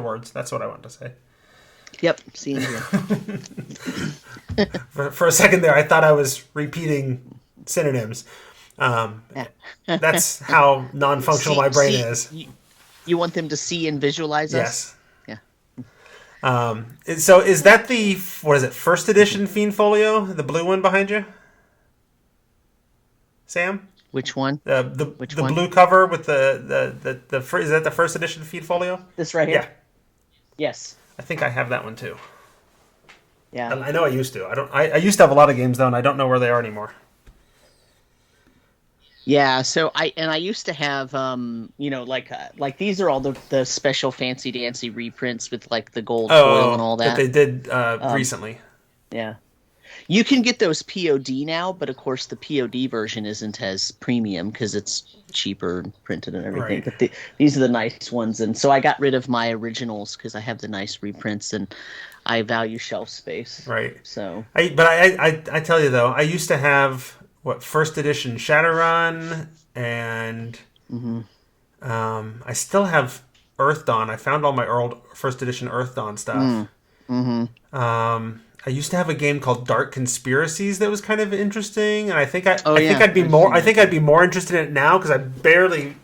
afterwards. That's what I wanted to say. Yep, see you here. For a second there, I thought I was repeating synonyms. That's how non-functional my brain is. You want them to see and visualize us? Yes. Yeah. So is that the, what is it, first edition Fiend Folio? The blue one behind you? Sam? Which one? The one? blue cover with the is that the first edition Fiend Folio? This right here? Yeah. Yes. I think I have that one too. Yeah. I know I used to. I used to have a lot of games though, and I don't know where they are anymore. Yeah, so I used to have like these are all the special fancy dancy reprints with like the gold foil and all that they did recently. Yeah. You can get those POD now, but of course the POD version isn't as premium because it's cheaper and printed and everything. Right. But these are the nice ones, and so I got rid of my originals because I have the nice reprints and I value shelf space. Right. So. I tell you though, I used to have first edition Shadowrun, and I still have Earth Dawn. I found all my old first edition Earth Dawn stuff. I used to have a game called Dark Conspiracies that was kind of interesting, and I think I'd be more interested in it now because I barely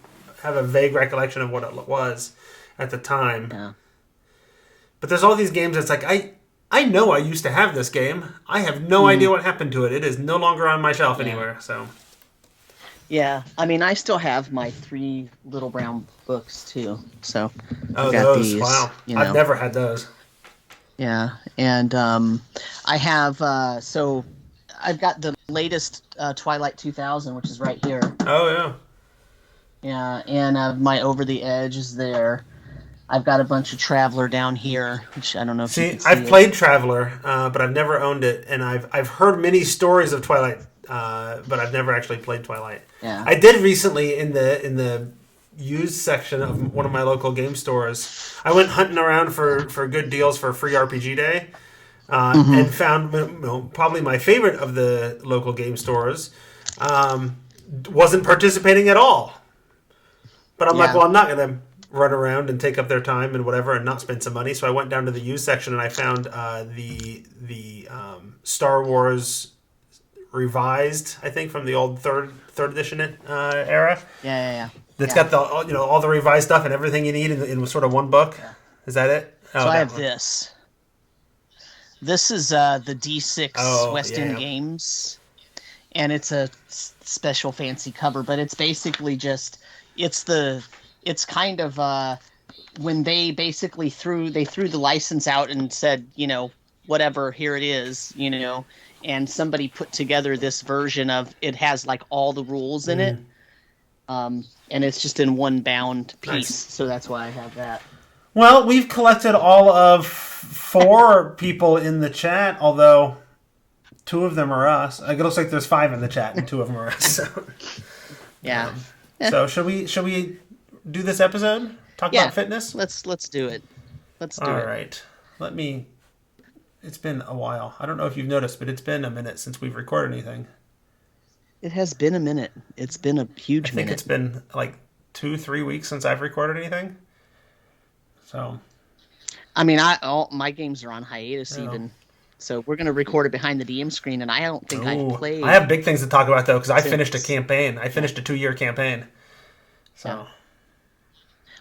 have a vague recollection of what it was at the time. Yeah. But there's all these games that's like I know I used to have this game. I have no idea what happened to it. It is no longer on my shelf anywhere. So. Yeah, I mean, I still have my 3 little brown books too. So. Oh, I've got those! these, Wow, I've never had those. Yeah, and I have so I've got the latest Twilight 2000, which is right here. Oh yeah. Yeah, and my Over the Edge is there. I've got a bunch of Traveler down here, which I don't know if you can see. I've played Traveler, but I've never owned it, and I've heard many stories of Twilight, but I've never actually played Twilight. Yeah. I did recently in the used section of one of my local game stores. I went hunting around for good deals for free RPG day, and found probably my favorite of the local game stores wasn't participating at all. But I'm like, well, I'm not going to run around and take up their time and whatever and not spend some money. So I went down to the used section and I found the Star Wars revised, I think, from the old third edition era. Yeah. That's got the all the revised stuff and everything you need in sort of one book. Yeah. Is that it? So I have this. This is the D6 West End Games, and it's a special fancy cover, but it's basically just it's kind of when they basically threw the license out and said, whatever, here it is, and somebody put together this version of it has like all the rules in it. And it's just in one bound piece, nice. So that's why I have that. Well, we've collected all of 4 people in the chat, although 2 of them are us. It looks like there's 5 in the chat, and 2 of them are us. So. Yeah. So should we do this episode? Talk about fitness? Let's do it. Let's do it. All right. It's been a while. I don't know if you've noticed, but it's been a minute since we've recorded anything. It has been a minute. It's been a huge minute. I think it's been like 2-3 weeks since I've recorded anything. So, I mean, all my games are on hiatus even. So we're going to record it behind the DM screen, and I don't think I've played. I have big things to talk about though, because I finished a campaign. I finished a 2-year campaign. So. Yeah.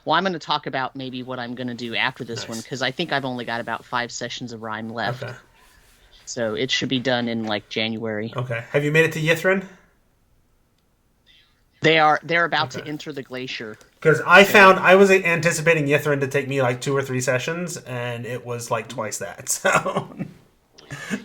Well, I'm going to talk about maybe what I'm going to do after this one, because I think I've only got about 5 sessions of Rhyme left. Okay. So it should be done in like January. Okay. Have you made it to Yithrin? They're about to enter the glacier. Because I was anticipating Yithrin to take me like 2 or 3 sessions, and it was like twice that. So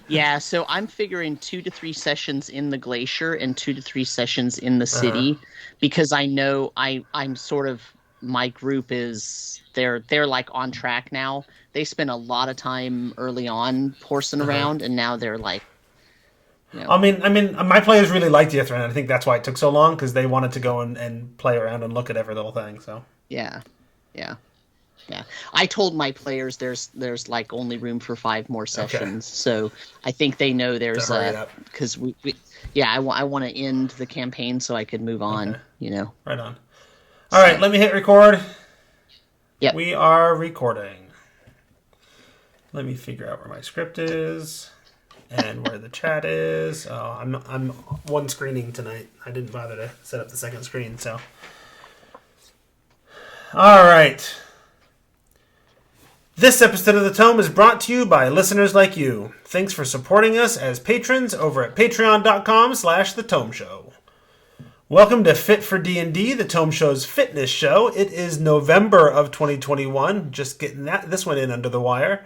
yeah, so I'm figuring 2 to 3 sessions in the glacier and 2 to 3 sessions in the city, because I know I'm sort of, my group is they're like on track now. They spent a lot of time early on horsing around, and now they're like. I mean, my players really liked Yithrin, and I think that's why it took so long, because they wanted to go and play around and look at every little thing. So yeah. I told my players there's like only room for 5 more sessions, so I think they know there's because I want to end the campaign so I could move on. Right on. All right, let me hit record. Yep. We are recording. Let me figure out where my script is and where the chat is. Oh, I'm one screening tonight. I didn't bother to set up the second screen, so. All right. This episode of The Tome is brought to you by listeners like you. Thanks for supporting us as patrons over at patreon.com/The Tome Show. Welcome to Fit for D&D, The Tome Show's fitness show. It is November of 2021. Just getting this one in under the wire.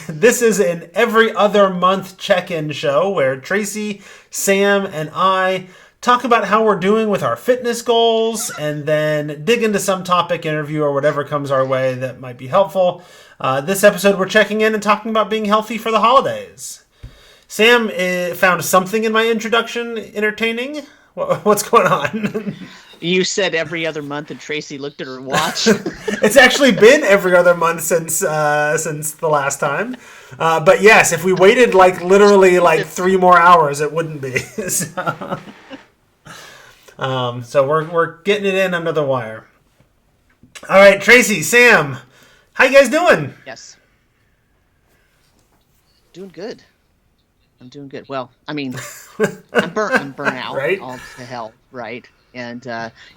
This is an every other month check-in show where Tracy, Sam, and I talk about how we're doing with our fitness goals and then dig into some topic, interview, or whatever comes our way that might be helpful. This episode, we're checking in and talking about being healthy for the holidays. Sam found something in my introduction entertaining. What's going on? You said every other month, and Tracy looked at her watch. It's actually been every other month since the last time. But yes, if we waited literally 3 more hours, it wouldn't be. So we're getting it in under the wire. All right, Tracy, Sam, how you guys doing? Yes. Doing good. I'm doing good. Well, I mean, I'm burnt out, right? All to hell, right? And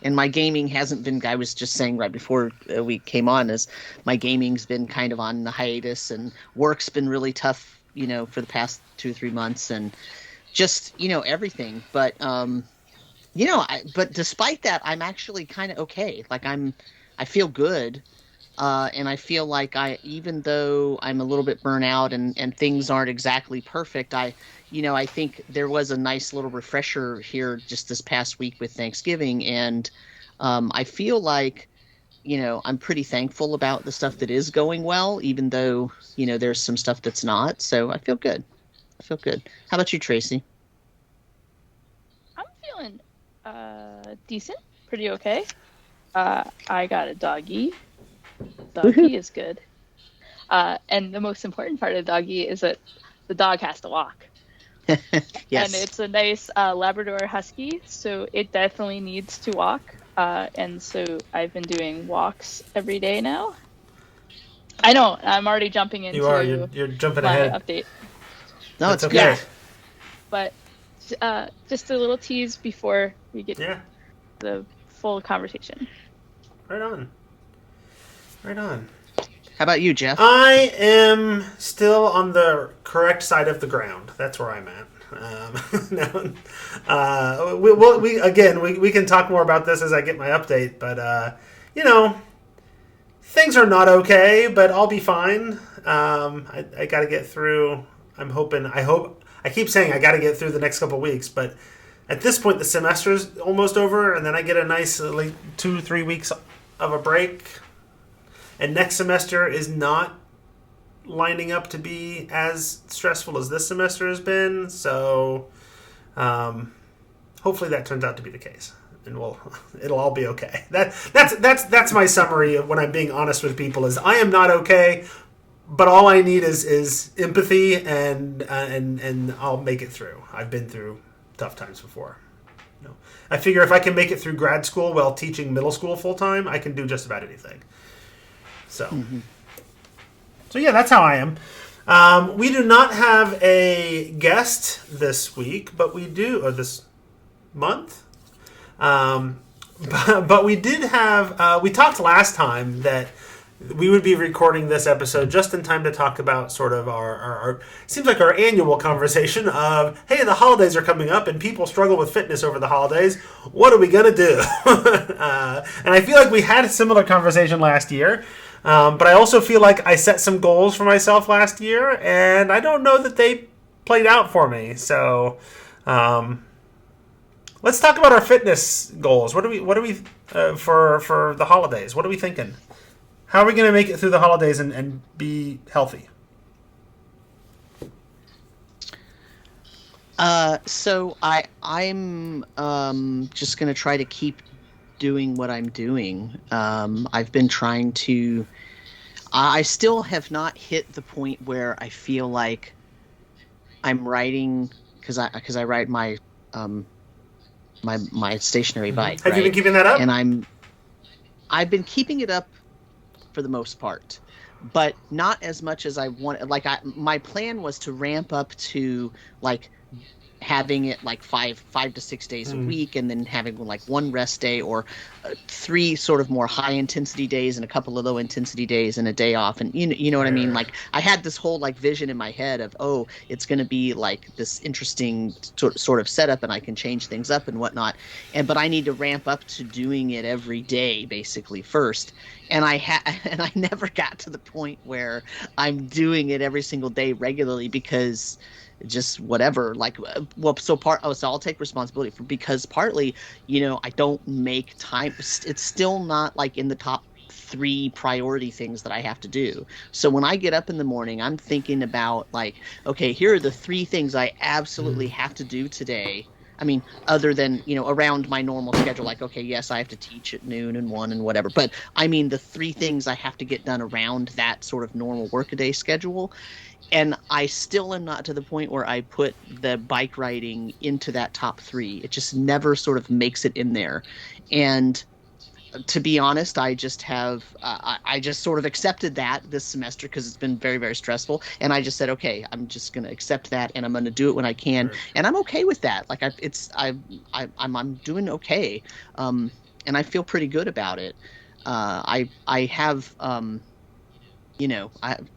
my gaming hasn't been. I was just saying right before we came on, is my gaming's been kind of on the hiatus, and work's been really tough, for the past 2 or 3 months, and just everything. But but despite that, I'm actually kind of okay. I feel good. And I feel like even though I'm a little bit burnt out and things aren't exactly perfect, I think there was a nice little refresher here just this past week with Thanksgiving. And I feel like, I'm pretty thankful about the stuff that is going well, even though, there's some stuff that's not. So I feel good. How about you, Tracy? I'm feeling decent, pretty okay. I got a doggy. Doggy is good. And the most important part of doggy is that the dog has to walk. Yes. And it's a nice Labrador Husky, so it definitely needs to walk. And so I've been doing walks every day now. I know, I'm already jumping into you're jumping my ahead. update. No, it's okay. yeah. But just a little tease before we get the full conversation. Right on. How about you, Jeff? I am still on the correct side of the ground. That's where I'm at. We can talk more about this as I get my update, but things are not okay, but I'll be fine. I got to get through. I keep saying I got to get through the next couple of weeks, but at this point the semester is almost over, and then I get a nice 2-3 weeks of a break. And next semester is not lining up to be as stressful as this semester has been. So hopefully that turns out to be the case, and it'll all be okay. That's my summary of when I'm being honest with people. Is I am not okay, but all I need is empathy, and I'll make it through. I've been through tough times before. I figure if I can make it through grad school while teaching middle school full time, I can do just about anything. So yeah, that's how I am. We do not have a guest this week, but we do, or this month. But we did have, we talked last time that we would be recording this episode just in time to talk about sort of our seems like our annual conversation of, hey, the holidays are coming up and people struggle with fitness over the holidays. What are we going to do? And I feel like we had a similar conversation last year. But I also feel like I set some goals for myself last year, and I don't know that they played out for me. So, let's talk about our fitness goals. What do we for the holidays? What are we thinking? How are we going to make it through the holidays and be healthy? So I'm just going to try to keep doing what I'm doing. I've been trying to. I still have not hit the point where I feel like I'm riding because I ride my my stationary bike. Have you been keeping that up? And I've been keeping it up for the most part. but not as much as I want. Like my plan was to ramp up to like having it like 5 to 6 days a week, and then having like one rest day, or 3 sort of more high intensity days and a couple of low intensity days and a day off. And you know what I mean? Like I had this whole like vision in my head of, oh, it's going to be like this interesting sort of setup, and I can change things up and whatnot. But I need to ramp up to doing it every day basically first. And I never got to the point where I'm doing it every single day regularly, because just whatever, like, well, so I'll take responsibility for, because partly, I don't make time. It's still not like in the top 3 priority things that I have to do. So when I get up in the morning, I'm thinking about like, okay, here are the 3 things I absolutely have to do today. I mean, other than, around my normal schedule, like, okay, yes, I have to teach at noon and 1 and whatever. But I mean, the 3 things I have to get done around that sort of normal workaday schedule. And I still am not to the point where I put the bike riding into that top 3. It just never sort of makes it in there. And to be honest, I just I just sort of accepted that this semester, because it's been very, very stressful. And I just said, okay, I'm just going to accept that, and I'm going to do it when I can. Right. And I'm okay with that. Like I'm doing okay. And I feel pretty good about it. I have,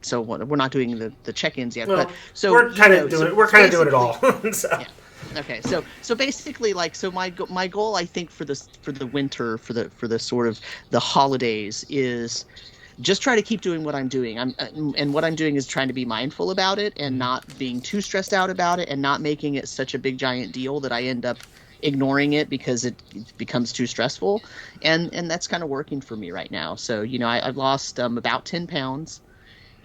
so we're not doing the check-ins yet, well, but so we're kind of doing it all. So. Yeah. Okay, so basically, like, so my goal, I think, for the winter, for the sort of the holidays, is just try to keep doing what I'm doing. And what I'm doing is trying to be mindful about it, and not being too stressed out about it, and not making it such a big giant deal that I end up ignoring it because it becomes too stressful. And that's kind of working for me right now. So, I've lost about 10 pounds.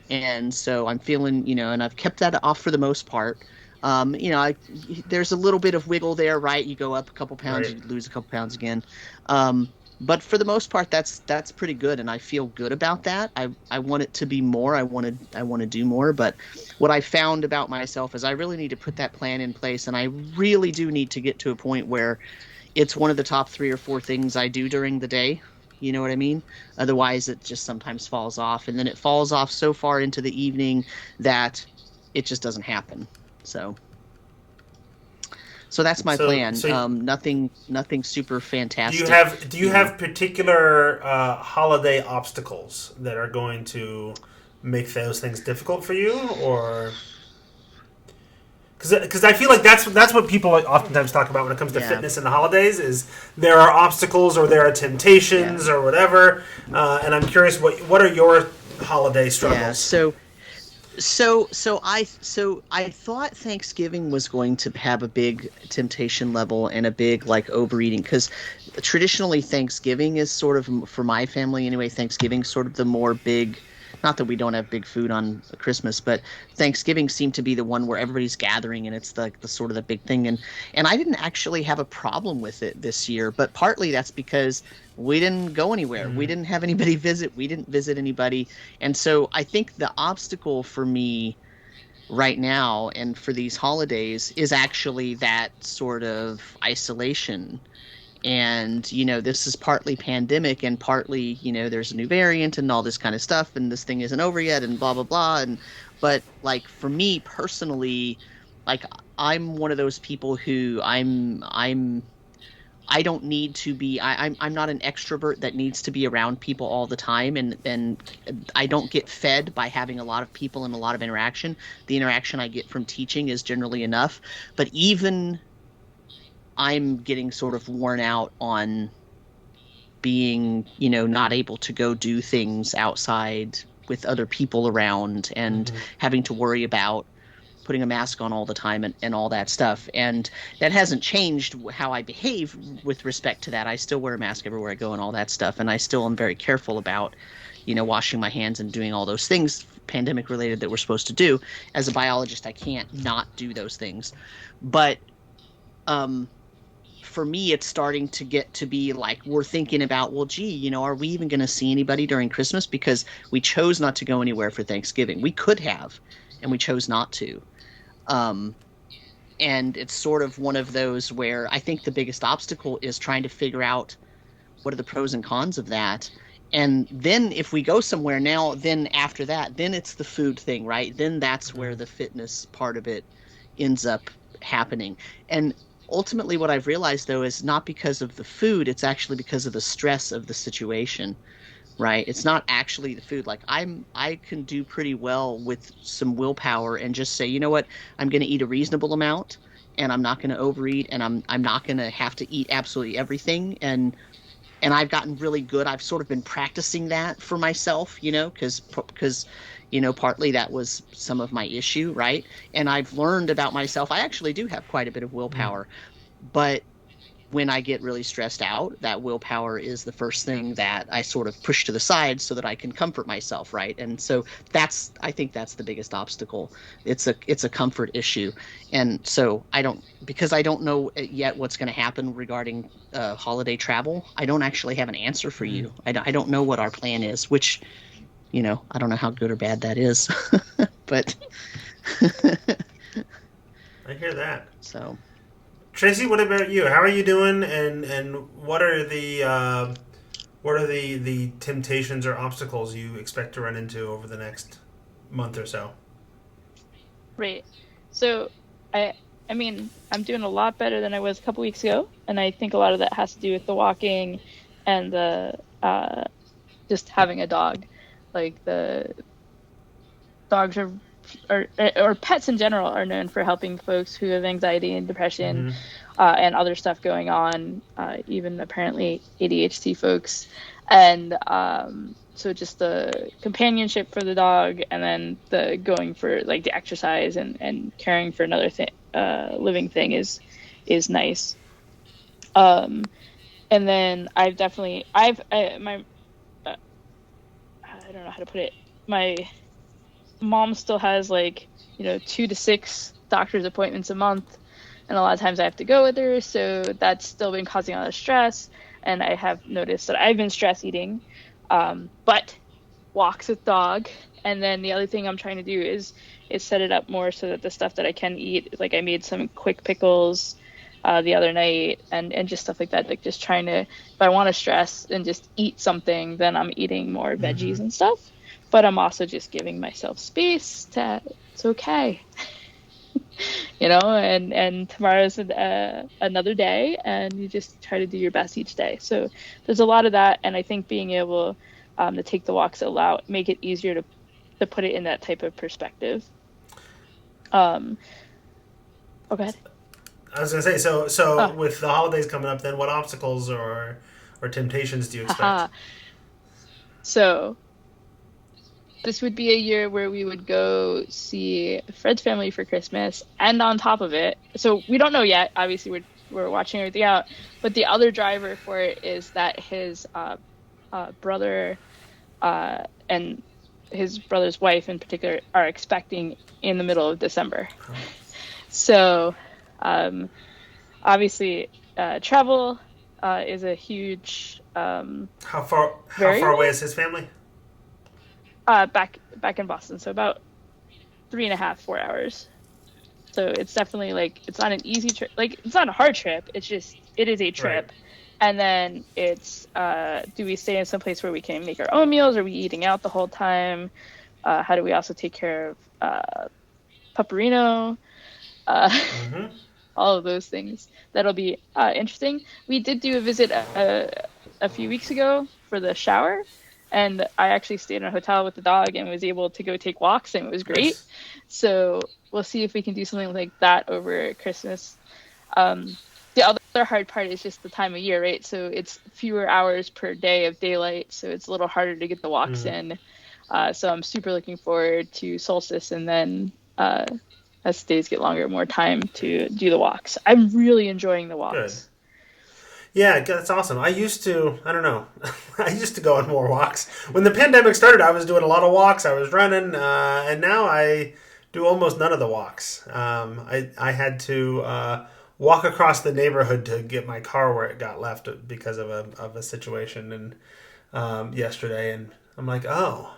And so I'm feeling, and I've kept that off for the most part. There's a little bit of wiggle there, right? You go up a couple pounds, right. You lose a couple pounds again. But for the most part, that's pretty good, and I feel good about that. I want it to be more. I want to do more. But what I found about myself is I really need to put that plan in place, and I really do need to get to a point where it's one of the top 3 or 4 things I do during the day. You know what I mean? Otherwise, it just sometimes falls off, and then it falls off so far into the evening that it just doesn't happen. So that's my plan. Nothing super fantastic. Do you have particular holiday obstacles that are going to make those things difficult for you, or? Because I feel like that's what people oftentimes talk about when it comes to fitness in the holidays, is there are obstacles or there are temptations or whatever. And I'm curious, what are your holiday struggles? Yeah, So I thought Thanksgiving was going to have a big temptation level and a big like overeating, because traditionally Thanksgiving is sort of, for my family anyway, Thanksgiving's sort of the more big. Not that we don't have big food on Christmas, but Thanksgiving seemed to be the one where everybody's gathering, and it's the sort of the big thing. And I didn't actually have a problem with it this year, but partly that's because we didn't go anywhere. We didn't have anybody visit. We didn't visit anybody. And so I think the obstacle for me right now and for these holidays is actually that sort of isolation. And, this is partly pandemic, and partly, there's a new variant and all this kind of stuff, and this thing isn't over yet, and blah, blah, blah. But like, for me personally, like, I'm one of those people who I don't need to be, I'm not an extrovert that needs to be around people all the time. And I don't get fed by having a lot of people and a lot of interaction. The interaction I get from teaching is generally enough. But even I'm getting sort of worn out on being, not able to go do things outside with other people around, and having to worry about putting a mask on all the time and all that stuff. And that hasn't changed how I behave with respect to that. I still wear a mask everywhere I go and all that stuff. And I still am very careful about, washing my hands and doing all those things pandemic related that we're supposed to do. As a biologist, I can't not do those things. But, for me, it's starting to get to be like, we're thinking about, well, gee, are we even going to see anybody during Christmas? Because we chose not to go anywhere for Thanksgiving. We could have, and we chose not to. And it's sort of one of those where I think the biggest obstacle is trying to figure out what are the pros and cons of that. And then if we go somewhere now, then after that, then it's the food thing, right? Then that's where the fitness part of it ends up happening. And ultimately what I've realized though is not because of the food, it's actually because of the stress of the situation, right? It's not actually the food. Like I can do pretty well with some willpower and just say, you know what, I'm going to eat a reasonable amount and I'm not going to overeat and I'm not going to have to eat absolutely everything. And I've gotten really good. I've sort of been practicing that for myself, because partly that was some of my issue, right? And I've learned about myself. I actually do have quite a bit of willpower, but when I get really stressed out, that willpower is the first thing that I sort of push to the side so that I can comfort myself, right? And so I think that's the biggest obstacle. It's a comfort issue. And so because I don't know yet what's going to happen regarding holiday travel, I don't actually have an answer for you. I don't know what our plan is, which, I don't know how good or bad that is, but I hear that. So Tracy, what about you? How are you doing? And what are the temptations or obstacles you expect to run into over the next month or so? Right. So, I mean, I'm doing a lot better than I was a couple weeks ago, and I think a lot of that has to do with the walking and the just having a dog. Like the dogs or pets in general are known for helping folks who have anxiety and depression and other stuff going on, even apparently ADHD folks. And so just the companionship for the dog and then the going for like the exercise and caring for another living thing is nice. And then I don't know how to put it. My mom still has 2 to 6 doctor's appointments a month, and a lot of times I have to go with her, so that's still been causing a lot of stress. And I have noticed that I've been stress eating, but walks with dog. And then the other thing I'm trying to do is set it up more so that the stuff that I can eat, like I made some quick pickles the other night and just stuff like that, like just trying to, if I want to stress and just eat something, then I'm eating more veggies and stuff. But I'm also just giving myself space it's okay. And tomorrow's another day, and you just try to do your best each day. So there's a lot of that, and I think being able to take the walks make it easier to put it in that type of perspective. Go ahead. I was gonna say, so with the holidays coming up, then what obstacles or temptations do you expect? So this would be a year where we would go see Fred's family for Christmas, and on top of it, so we don't know yet. Obviously, we're watching everything out. But the other driver for it is that his brother and his brother's wife in particular are expecting in the middle of December. Oh. So, obviously, travel is a huge. How far away is his family? Back in Boston, so about 3.5, 4 hours. So it's definitely it's not an easy trip. It's not a hard trip. It is a trip. Right. And then it's do we stay in some place where we can make our own meals? Are we eating out the whole time? How do we also take care of Paparino? All of those things. That'll be interesting. We did do a visit a few weeks ago for the shower. And I actually stayed in a hotel with the dog and was able to go take walks, and it was great. Nice. So we'll see if we can do something like that over Christmas. The other hard part is just the time of year, right? So it's fewer hours per day of daylight, so it's a little harder to get the walks in. So I'm super looking forward to solstice, and then as days get longer, more time to do the walks. I'm really enjoying the walks. Good. Yeah, that's awesome. I used to go on more walks. When the pandemic started, I was doing a lot of walks. I was running, and now I do almost none of the walks. I had to walk across the neighborhood to get my car where it got left because of a situation yesterday, and I'm like, oh,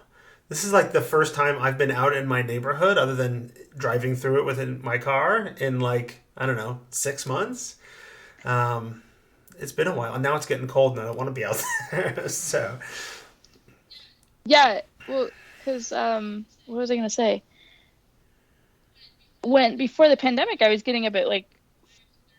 this is like the first time I've been out in my neighborhood other than driving through it within my car in 6 months. It's been a while, and now it's getting cold, and I don't want to be out there. So, Yeah, well, because what was I gonna say? When before the pandemic, I was getting up at like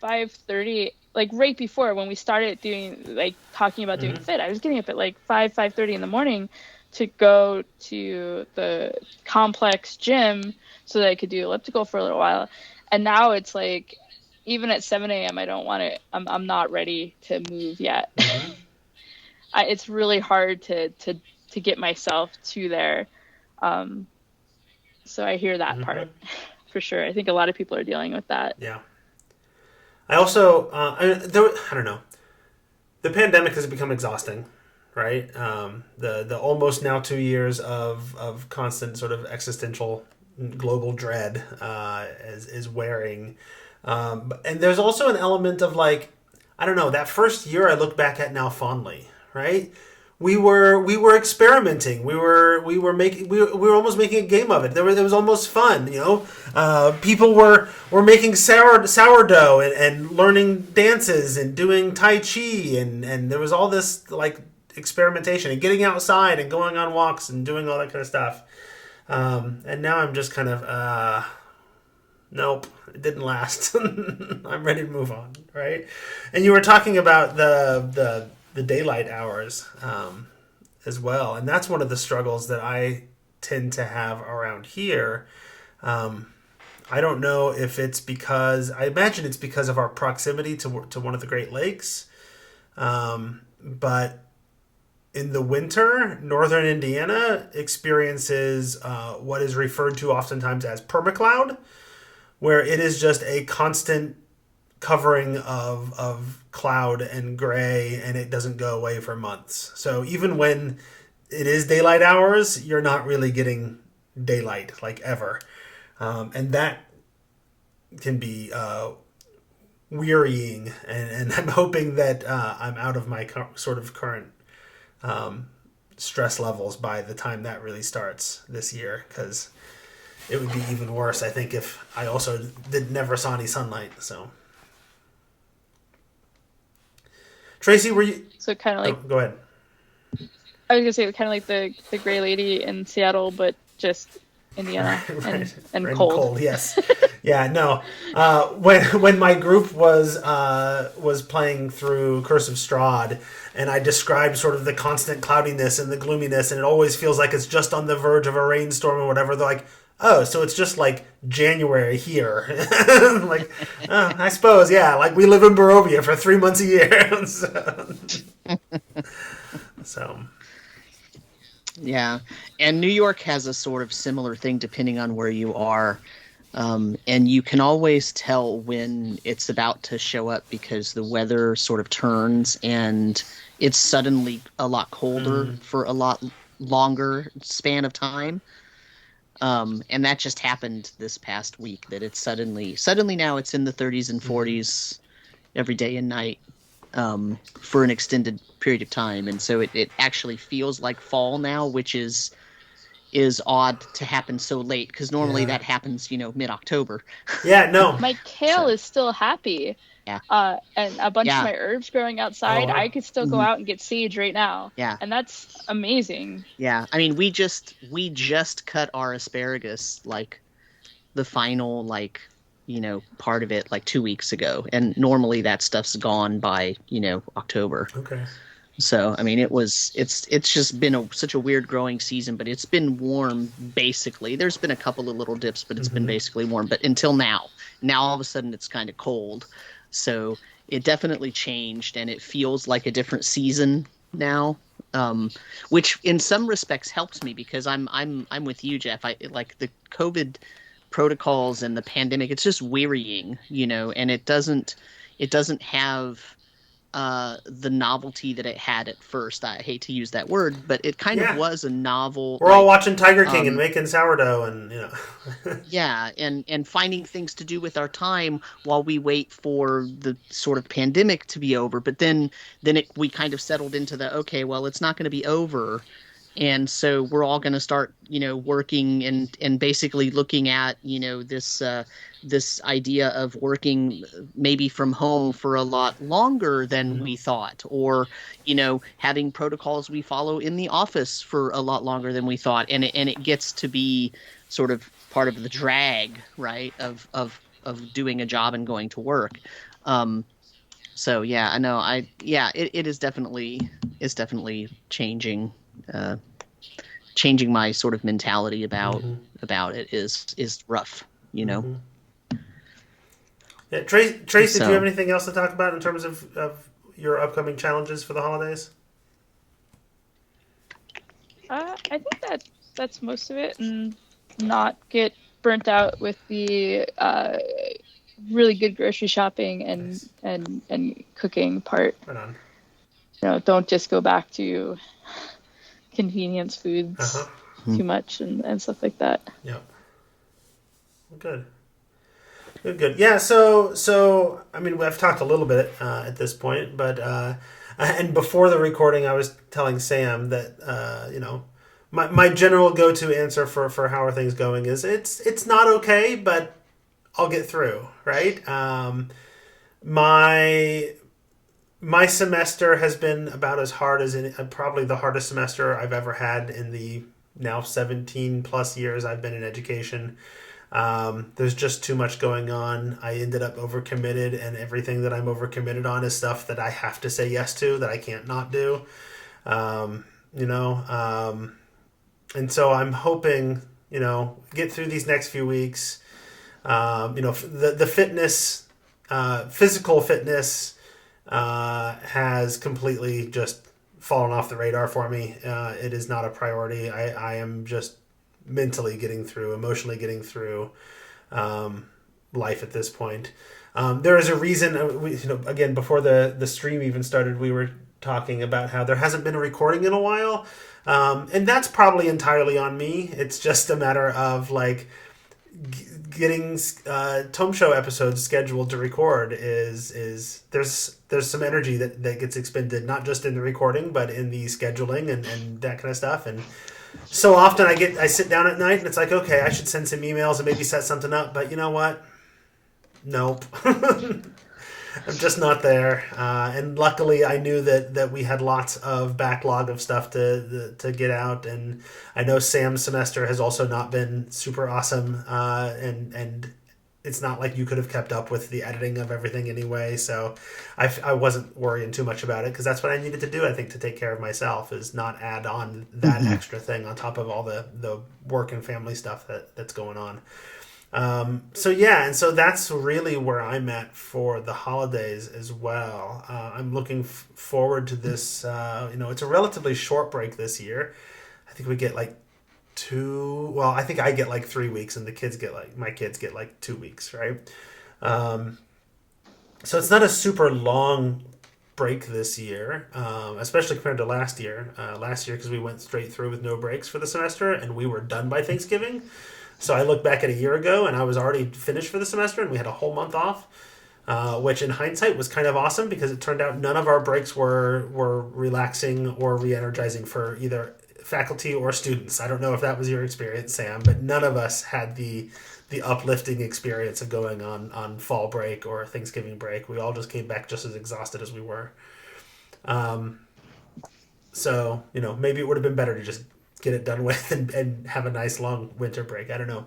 5:30, like right before when we started doing like talking about doing Mm-hmm. fit. I was getting up at like 5:30 in the morning to go to the complex gym so that I could do elliptical for a little while. And now it's like even at 7 a.m. I don't want to. I'm not ready to move yet. Mm-hmm. It's really hard to get myself to there. Um, so I hear that Mm-hmm. part for sure. I think a lot of people are dealing with that. Yeah. I also, I don't know. The pandemic has become exhausting, right? The almost now 2 years of constant sort of existential global dread is wearing. And there's also an element of like, I don't know, that first year I look back at now fondly, right? We were experimenting. We were almost making a game of it. There was almost fun, you know. People were making sourdough and learning dances and doing tai chi and there was all this like experimentation and getting outside and going on walks and doing all that kind of stuff. And now I'm just kind of nope, it didn't last. I'm ready to move on, right? And you were talking about the daylight hours as well, and that's one of the struggles that I tend to have around here. I don't know if it's because I imagine it's because of our proximity to one of the Great Lakes, but in the winter, northern Indiana experiences what is referred to oftentimes as permacloud, where it is just a constant covering of cloud and gray, and it doesn't go away for months. So even when it is daylight hours, you're not really getting daylight like ever, and that can be wearying. And I'm hoping that I'm out of my sort of current stress levels by the time that really starts this year, because it would be even worse, I think, if I also never saw any sunlight. So, Tracy, were you? So kind of like Oh, go ahead. I was gonna say kind of like the Gray Lady in Seattle, but just Indiana Right. and And cold. yes. Yeah, no. When my group was playing through Curse of Strahd, and I described sort of the constant cloudiness and the gloominess, and it always feels like it's just on the verge of a rainstorm or whatever. They're like, "Oh, so it's just like January here." Like, oh, I suppose, yeah. Like we live in Barovia for 3 months a year. So. Yeah, and New York has a sort of similar thing depending on where you are. And you can always tell when it's about to show up because the weather sort of turns and it's suddenly a lot colder for a lot longer span of time. And that just happened this past week, that it's suddenly now it's in the 30s and 40s every day and night for an extended period of time. And so it actually feels like fall now, which is odd to happen so late, because normally that happens, mid-October. Yeah, no. My kale is still happy. Yeah. And a bunch of my herbs growing outside, I could still go out and get sage right now. Yeah. And that's amazing. Yeah. I mean, we just cut our asparagus, like the final, part of it like 2 weeks ago. And normally that stuff's gone by, October. Okay. So, I mean, it's just been such a weird growing season, but it's been warm, basically. There's been a couple of little dips, but it's been basically warm. But until now all of a sudden it's kind of cold. So it definitely changed, and it feels like a different season now, which in some respects helps me, because I'm with you, Jeff. I like the COVID protocols and the pandemic. It's just wearying, and it doesn't have the novelty that it had at first. I hate to use that word, but it kind of was a novel. We're all watching Tiger King and making sourdough, and yeah, and finding things to do with our time while we wait for the sort of pandemic to be over. But then we kind of settled into the, okay, well, it's not going to be over And so we're all going to start, working and basically looking at, this idea of working maybe from home for a lot longer than we thought, or, having protocols we follow in the office for a lot longer than we thought. And it gets to be sort of part of the drag, right, of doing a job and going to work. So yeah, I know. It is definitely uh, changing my sort of mentality about it is rough, Yeah, Trace, did you have So anything else to talk about in terms of your upcoming challenges for the holidays? I think that's most of it, and not get burnt out with the really good grocery shopping and Nice. and cooking part. Right on. Don't just go back to convenience Uh-huh. foods too much and stuff like that. Yep. Well, good. Good, good. Yeah, so I mean, I've talked a little bit at this point, but and before the recording, I was telling Sam that my general go-to answer for how are things going is it's not okay, but I'll get through, right? My my semester has been about as hard as probably the hardest semester I've ever had in the now 17 plus years I've been in education. There's just too much going on. I ended up overcommitted, and everything that I'm overcommitted on is stuff that I have to say yes to that I can't not do. Um, you know, and so I'm hoping, get through these next few weeks. The fitness, physical fitness, has completely just fallen off the radar for me. It is not a priority. I am just mentally getting through, emotionally getting through life at this point. There is a reason. Again, before the stream even started, we were talking about how there hasn't been a recording in a while, and that's probably entirely on me. It's just a matter of like getting Tome Show episodes scheduled to record is there's some energy that gets expended not just in the recording but in the scheduling and that kind of stuff. And so often I sit down at night and it's like, okay, I should send some emails and maybe set something up, but you know what? Nope. I'm just not there. And luckily, I knew that we had lots of backlog of stuff to get out, and I know Sam's semester has also not been super awesome. And it's not like you could have kept up with the editing of everything anyway. So I wasn't worrying too much about it because that's what I needed to do. I think to take care of myself is not add on that extra thing on top of all the work and family stuff that's going on. So yeah, and so that's really where I'm at for the holidays as well. I'm looking forward to this. It's a relatively short break this year. I think we get like two. Well, I think I get like 3 weeks, and my kids get like 2 weeks, right? Um, so it's not a super long break this year, especially compared to last year. Last year, because we went straight through with no breaks for the semester, and we were done by Thanksgiving. So I look back at a year ago, and I was already finished for the semester, and we had a whole month off, which in hindsight was kind of awesome because it turned out none of our breaks were relaxing or re-energizing for either faculty or students. I don't know if that was your experience, Sam, but none of us had the uplifting experience of going on fall break or Thanksgiving break. We all just came back just as exhausted as we were. Um, so maybe it would have been better to just get it done with and have a nice long winter break. I don't know.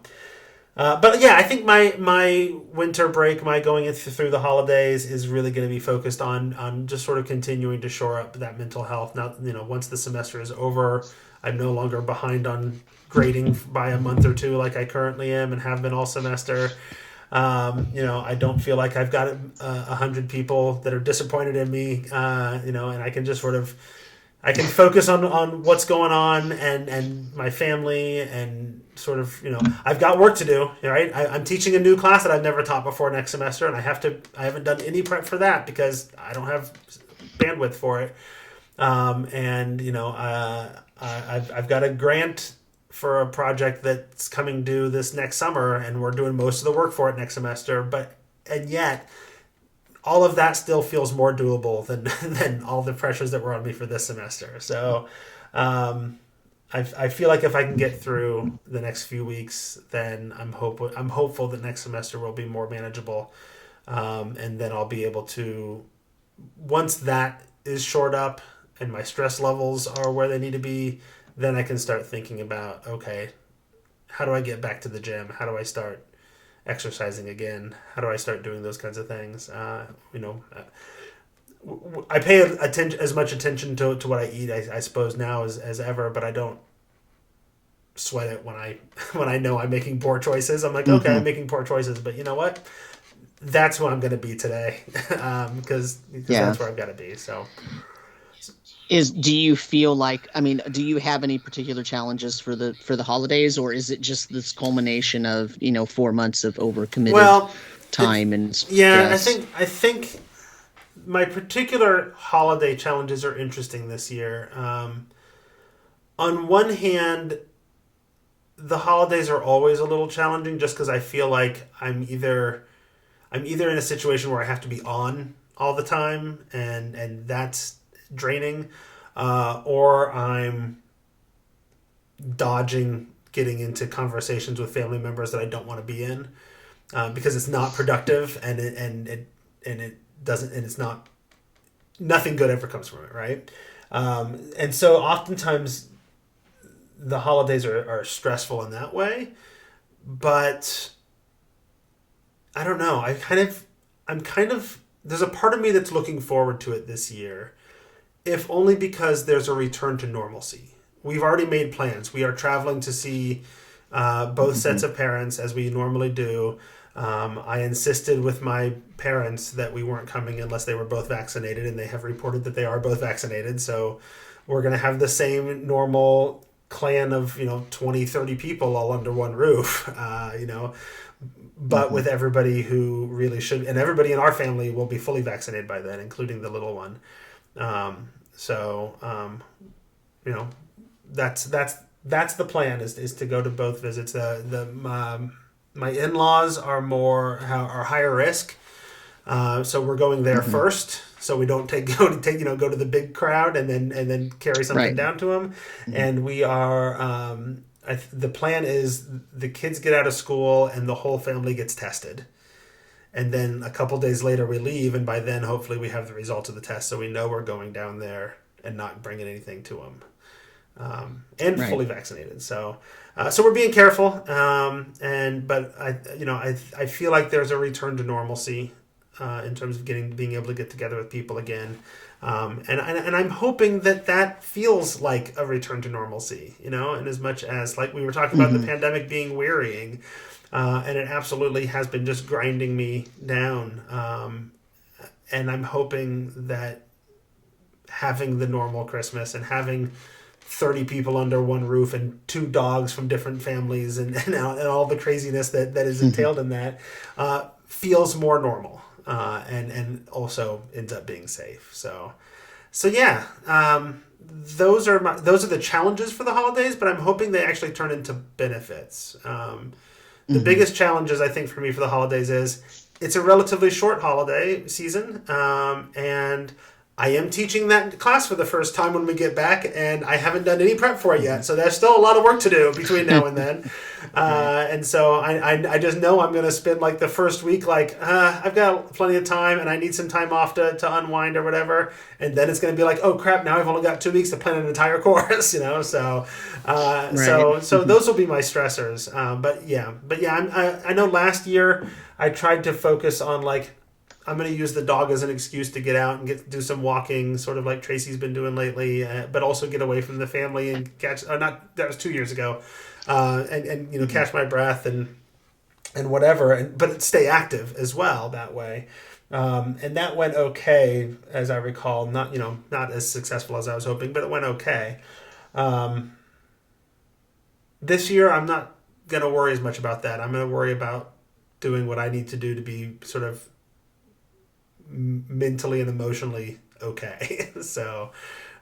But yeah, I think my winter break, my going through the holidays is really going to be focused on just sort of continuing to shore up that mental health. Now, once the semester is over, I'm no longer behind on grading by a month or two like I currently am and have been all semester. I don't feel like I've got 100 people that are disappointed in me, and I can just sort of I can focus on what's going on and my family and sort of, I've got work to do, right? I'm teaching a new class that I've never taught before next semester, and I haven't done any prep for that because I don't have bandwidth for it. I've got a grant for a project that's coming due this next summer, and we're doing most of the work for it next semester, and yet all of that still feels more doable than all the pressures that were on me for this semester. So, I feel like if I can get through the next few weeks, then I'm hopeful that next semester will be more manageable, and then I'll be able to, once that is shored up and my stress levels are where they need to be, then I can start thinking about, okay, how do I get back to the gym? How do I start exercising again? How do I start doing those kinds of things? I pay as much attention to what I eat, I suppose, now as ever, but I don't sweat it when I when I know I'm making poor choices. I'm like, okay, I'm making poor choices, but you know what? That's who I'm going to be today, because that's where I've got to be. So, do you feel like, I mean, do you have any particular challenges for the holidays, or is it just this culmination of 4 months of overcommitted time and stress? Yeah, I think my particular holiday challenges are interesting this year. On one hand, the holidays are always a little challenging just because I feel like I'm either in a situation where I have to be on all the time, and that's draining, or I'm dodging getting into conversations with family members that I don't want to be in, because it's not productive, and it doesn't, and it's not, nothing good ever comes from it, right? And so oftentimes the holidays are stressful in that way, but I don't know. There's a part of me that's looking forward to it this year, if only because there's a return to normalcy. We've already made plans. We are traveling to see both sets of parents, as we normally do. I insisted with my parents that we weren't coming unless they were both vaccinated, and they have reported that they are both vaccinated. So we're going to have the same normal clan of 20, 30 people all under one roof, but with everybody who really should, and everybody in our family will be fully vaccinated by then, including the little one. That's the plan, is to go to both visits. My in-laws are higher risk, so we're going there first, so we don't go to the big crowd and then carry something down to them. And we are, the plan is the kids get out of school and the whole family gets tested, and then a couple days later we leave, and by then hopefully we have the results of the test, so we know we're going down there and not bringing anything to them, and fully vaccinated. So we're being careful, but I feel like there's a return to normalcy, in terms of being able to get together with people again, and I'm hoping that feels like a return to normalcy, in as much as, like we were talking about, the pandemic being wearying, and it absolutely has been just grinding me down, and I'm hoping that having the normal Christmas and having 30 people under one roof and 2 dogs from different families and all the craziness that is entailed in that, feels more normal, and also ends up being safe. So yeah, those are the challenges for the holidays, but I'm hoping they actually turn into benefits. The biggest challenges, I think, for me for the holidays is it's a relatively short holiday season, and I am teaching that class for the first time when we get back, and I haven't done any prep for it yet. So there's still a lot of work to do between now and then. And so I just know I'm going to spend like the first week, I've got plenty of time and I need some time off to unwind or whatever. And then it's going to be like, oh crap, now I've only got 2 weeks to plan an entire course, so those will be my stressors. But I know last year I tried to focus on I'm going to use the dog as an excuse to get out and do some walking, sort of like Tracy's been doing lately, but also get away from the family and catch. That was 2 years ago, and catch my breath and whatever, but stay active as well that way. And that went okay, as I recall. Not as successful as I was hoping, but it went okay. This year, I'm not going to worry as much about that. I'm going to worry about doing what I need to do to be sort of mentally and emotionally okay. So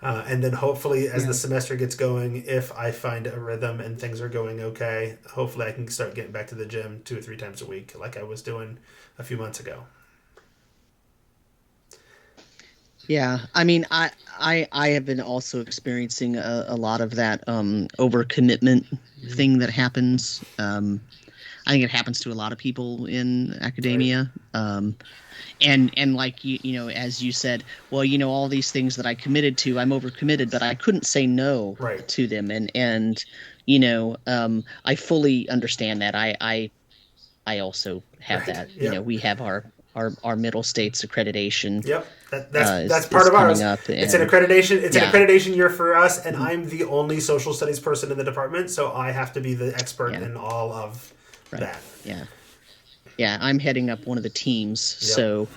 and then hopefully as the semester gets going, if I find a rhythm and things are going okay, hopefully I can start getting back to the gym 2 or 3 times a week like I was doing a few months ago. Yeah, I mean, I have been also experiencing a lot of that overcommitment thing that happens. I think it happens to a lot of people in Right. academia. And like you know, as you said, well, all these things that I committed to, I'm overcommitted, but I couldn't say no Right. to them, and I fully understand that. I also have Right. that. Yep. We have our middle states accreditation Yep. That's part is of coming ours. up, It's an and accreditation. It's an yeah. accreditation year for us, and Mhm. I'm the only social studies person in the department, so I have to be the expert Yeah, in all of right. that. Yeah. Yeah, I'm heading up one of the teams. Yep. So,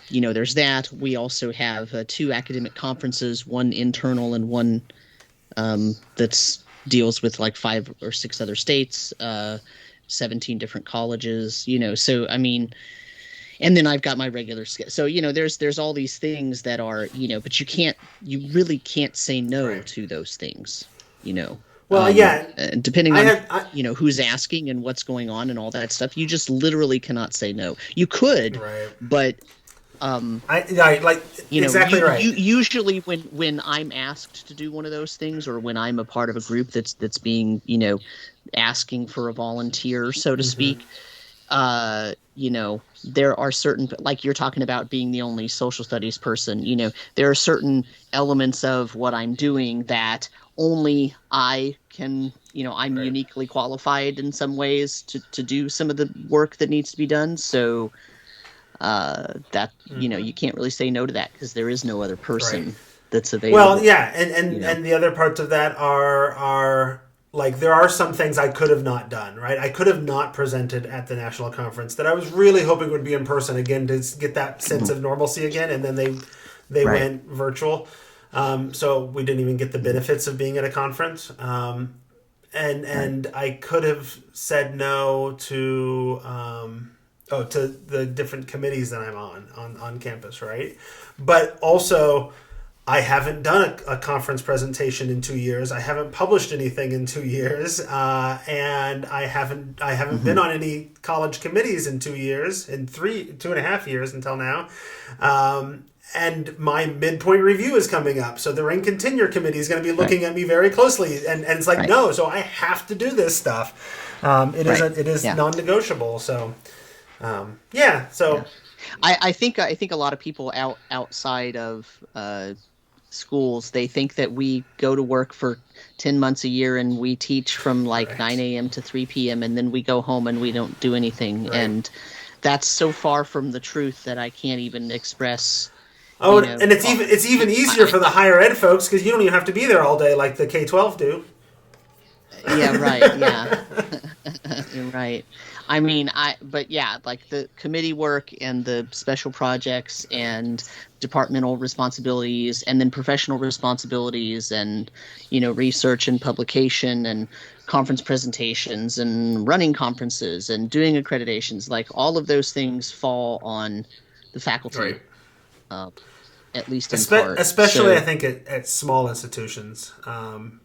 there's that. We also have two academic conferences, one internal and one that's deals with like five or six other states, 17 different colleges, so I mean, and then I've got my regular schedule. So, there's all these things that are, but you really can't say no Right. to those things, you know. Well, yeah. Depending I on, had. who's asking and what's going on and all that stuff, you just literally cannot say no. You could, Right. but um, I like exactly you right. usually when I'm asked to do one of those things, or when I'm a part of a group that's being, asking for a volunteer, so to Mm-hmm. speak, there are certain, like you're talking about being the only social studies person, there are certain elements of what I'm doing that only I can, I'm Right. uniquely qualified in some ways to do some of the work that needs to be done. So that, Mm-hmm. you can't really say no to that because there is no other Right. person that's Well, available, yeah, and, you and know. and the other parts of that are like there are some things I could have not done, right? I could have not presented at the national conference that I was really hoping would be in person again to get that sense Mhm. of normalcy again, and then they Right. went virtual, so we didn't even get the Mhm. benefits of being at a conference. And Right. and I could have said no to to the different committees that I'm on campus, right? But also I haven't done a conference presentation in 2 years. I haven't published anything in 2 years, and I haven't been Mhm. on any college committees in 2 years, in 2.5 years until now. And my midpoint review is coming up, so the rank and tenure committee is going to be Right. looking at me very closely, and it's like Right. no, so I have to do this stuff. Right. It is Yeah. non-negotiable. So yeah, Yeah. so I think a lot of people outside of schools, they think that we go to work for 10 months a year and we teach from like right, 9 a.m. to 3 p.m. and then we go home and we don't do anything. right. And that's so far from the truth that I can't even express, Oh, and it's even easier I, for the higher ed folks because you don't even have to be there all day like the K-12 do. yeah, right. Yeah. You're right. I mean, but yeah, like the committee work and the special projects and departmental responsibilities and then professional responsibilities and, research and publication and conference presentations and running conferences and doing accreditations, like all of those things fall on the Right. faculty, uh, at least in part. Especially, I So, think at small institutions,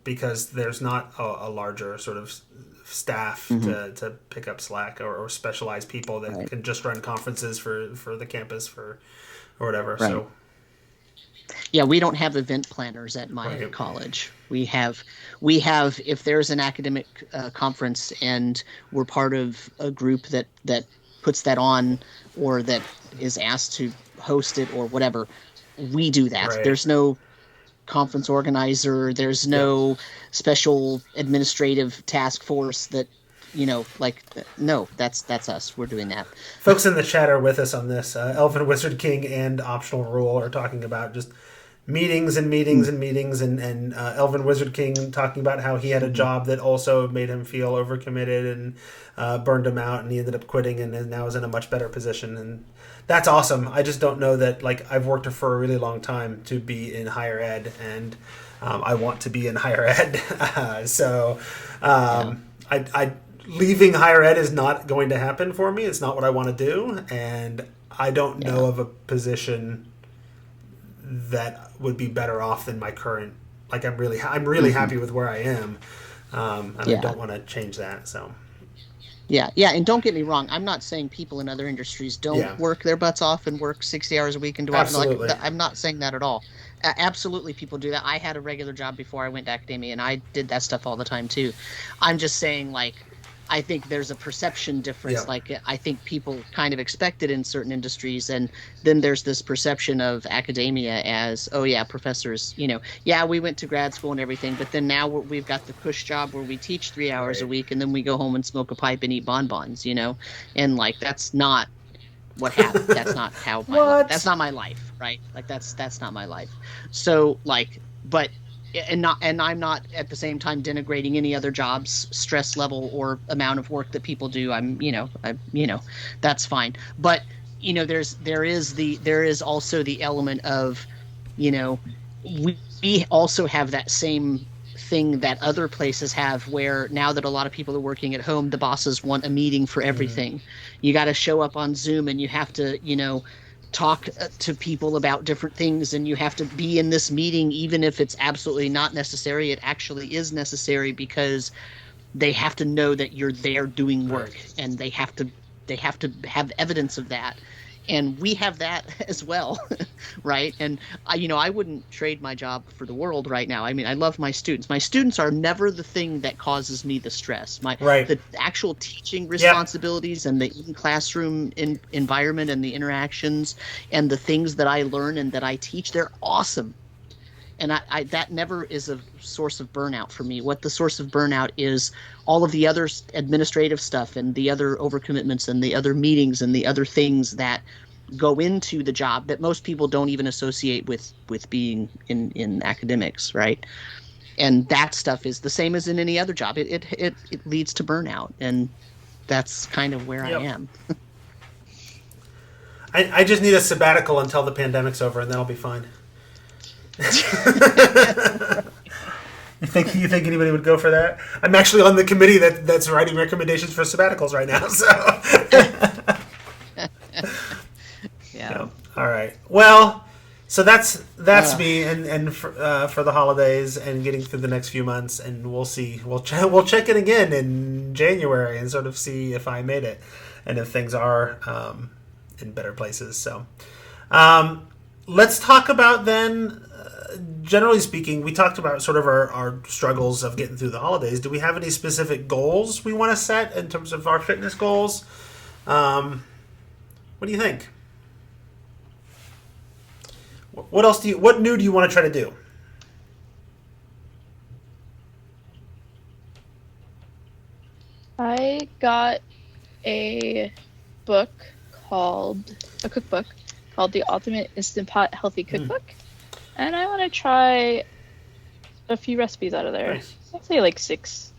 because there's not a larger sort of staff mhm, to pick up slack or specialized people that right, can just run conferences for the campus or whatever. right. So Yeah, we don't have event planners at my right, college. We have if there's an academic conference and we're part of a group that puts that on or that is asked to host it or whatever, we do that. right, There's no conference organizer, there's yep. no special administrative task force that like no, that's us. We're doing that. Folks in the chat are with us on this. Elfin Wizard King and Optional Rule are talking about just meetings and meetings and meetings, and Elvin Wizard King talking about how he had a Mhm. job that also made him feel overcommitted and burned him out, and he ended up quitting and now is in a much better position. And that's awesome. I just don't know that, like, I've worked for a really long time to be in higher ed, and I want to be in higher ed. So Yeah. I leaving higher ed is not going to happen for me. It's not what I want to do, and I don't know Yeah. of a position that would be better off than my current. Like I'm really Hmm. happy with where I am, and I Yeah. don't want to change that. So Yeah, and don't get me wrong. I'm not saying people in other industries don't work their butts off and work 60 hours a week and do Absolutely. like. I'm not saying that at all. Absolutely, people do that. I had a regular job before I went to academia, and I did that stuff all the time too. I'm just saying, like, I think there's a perception difference. Yeah. Like, I think people kind of expect it in certain industries, and then there's this perception of academia as, oh yeah, professors, yeah, we went to grad school and everything, but then now we've got the cush job where we teach 3 hours a week, and then we go home and smoke a pipe and eat bonbons, and like that's not what happened. That's not how that's not my life, right? Like that's not my life. So like, but. And I'm not at the same time denigrating any other job's stress level or amount of work that people do. That's fine. But there is also the element of, we also have that same thing that other places have, where now that a lot of people are working at home, the bosses want a meeting for everything. You got to show up on Zoom, and you have to, talk to people about different things, and you have to be in this meeting even if it's absolutely not necessary. It actually is necessary because they have to know that you're there doing work, and they have to have evidence of that. And we have that as well, right? And I wouldn't trade my job for the world right now. I mean, I love my students. My students are never the thing that causes me the stress. The actual teaching responsibilities and the in-classroom environment and the interactions and the things that I learn and that I teach, they're awesome. And I that never is a source of burnout for me. What the source of burnout is all of the other administrative stuff and the other overcommitments and the other meetings and the other things that go into the job that most people don't even associate with being in academics, right? And that stuff is the same as in any other job. It leads to burnout, and that's kind of where I am. I just need a sabbatical until the pandemic's over, and then I'll be fine. You think anybody would go for that? I'm actually on the committee that's writing recommendations for sabbaticals right now. So, yeah. All right. Well, so that's me, and for the holidays and getting through the next few months, and we'll see. We'll check in again in January and sort of see if I made it, and if things are in better places. So, let's talk about then. Generally speaking, we talked about sort of our struggles of getting through the holidays. Do we have any specific goals we want to set in terms of our fitness goals? What do you think? What new do you want to try to do? I got a cookbook called The Ultimate Instant Pot Healthy Cookbook. And I want to try a few recipes out of there. Nice. I'd say like 6.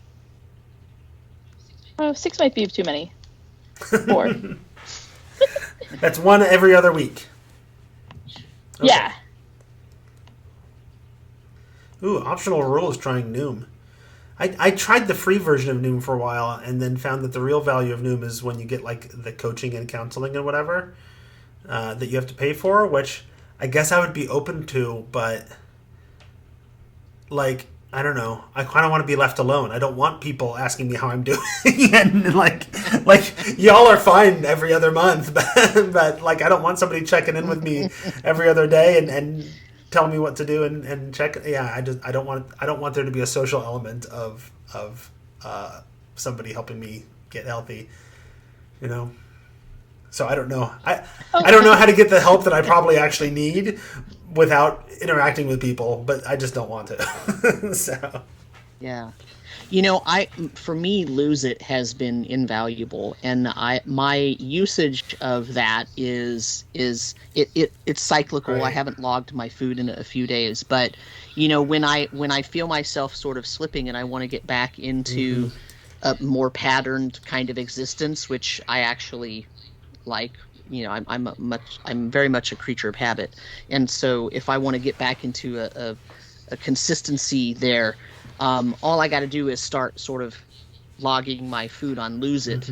Oh, 6 might be too many. 4. That's one every other week. Okay. Yeah. Ooh, optional rule is trying Noom. I tried the free version of Noom for a while, and then found that the real value of Noom is when you get like the coaching and counseling and whatever that you have to pay for, which I guess I would be open to, but like, I don't know. I kind of want to be left alone. I don't want people asking me how I'm doing. And like y'all are fine every other month, but like I don't want somebody checking in with me every other day and telling me what to do and check. Yeah, I don't want there to be a social element of somebody helping me get healthy, So I don't know. I don't know how to get the help that I probably actually need without interacting with people, but I just don't want to. So yeah, for me, Lose It has been invaluable, and my usage of that is it's cyclical. Right. I haven't logged my food in a few days, but when I feel myself sort of slipping and I want to get back into a more patterned kind of existence, which I actually like, I'm very much a creature of habit, and so if I want to get back into a consistency there, all I got to do is start sort of logging my food on Lose It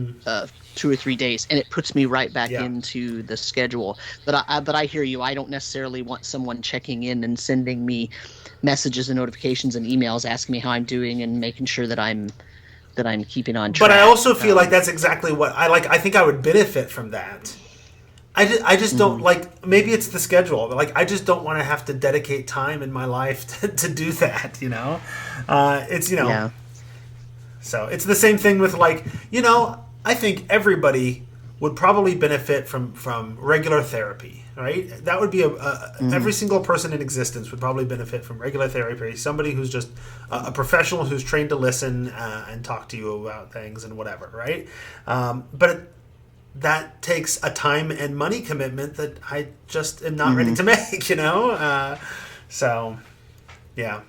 2 or 3 days, and it puts me right back into the schedule. But I hear you. I don't necessarily want someone checking in and sending me messages and notifications and emails asking me how I'm doing and making sure that I'm that I'm keeping on track. But I also feel like that's exactly what I like. I think I would benefit from that. I just don't like. Maybe it's the schedule. But like, I just don't want to have to dedicate time in my life to do that. It's Yeah. So it's the same thing with like, I think everybody would probably benefit from regular therapy, right? That would be every single person in existence would probably benefit from regular therapy. Somebody who's just a professional who's trained to listen and talk to you about things and whatever, right? But that takes a time and money commitment that I just am not ready to make, So, yeah.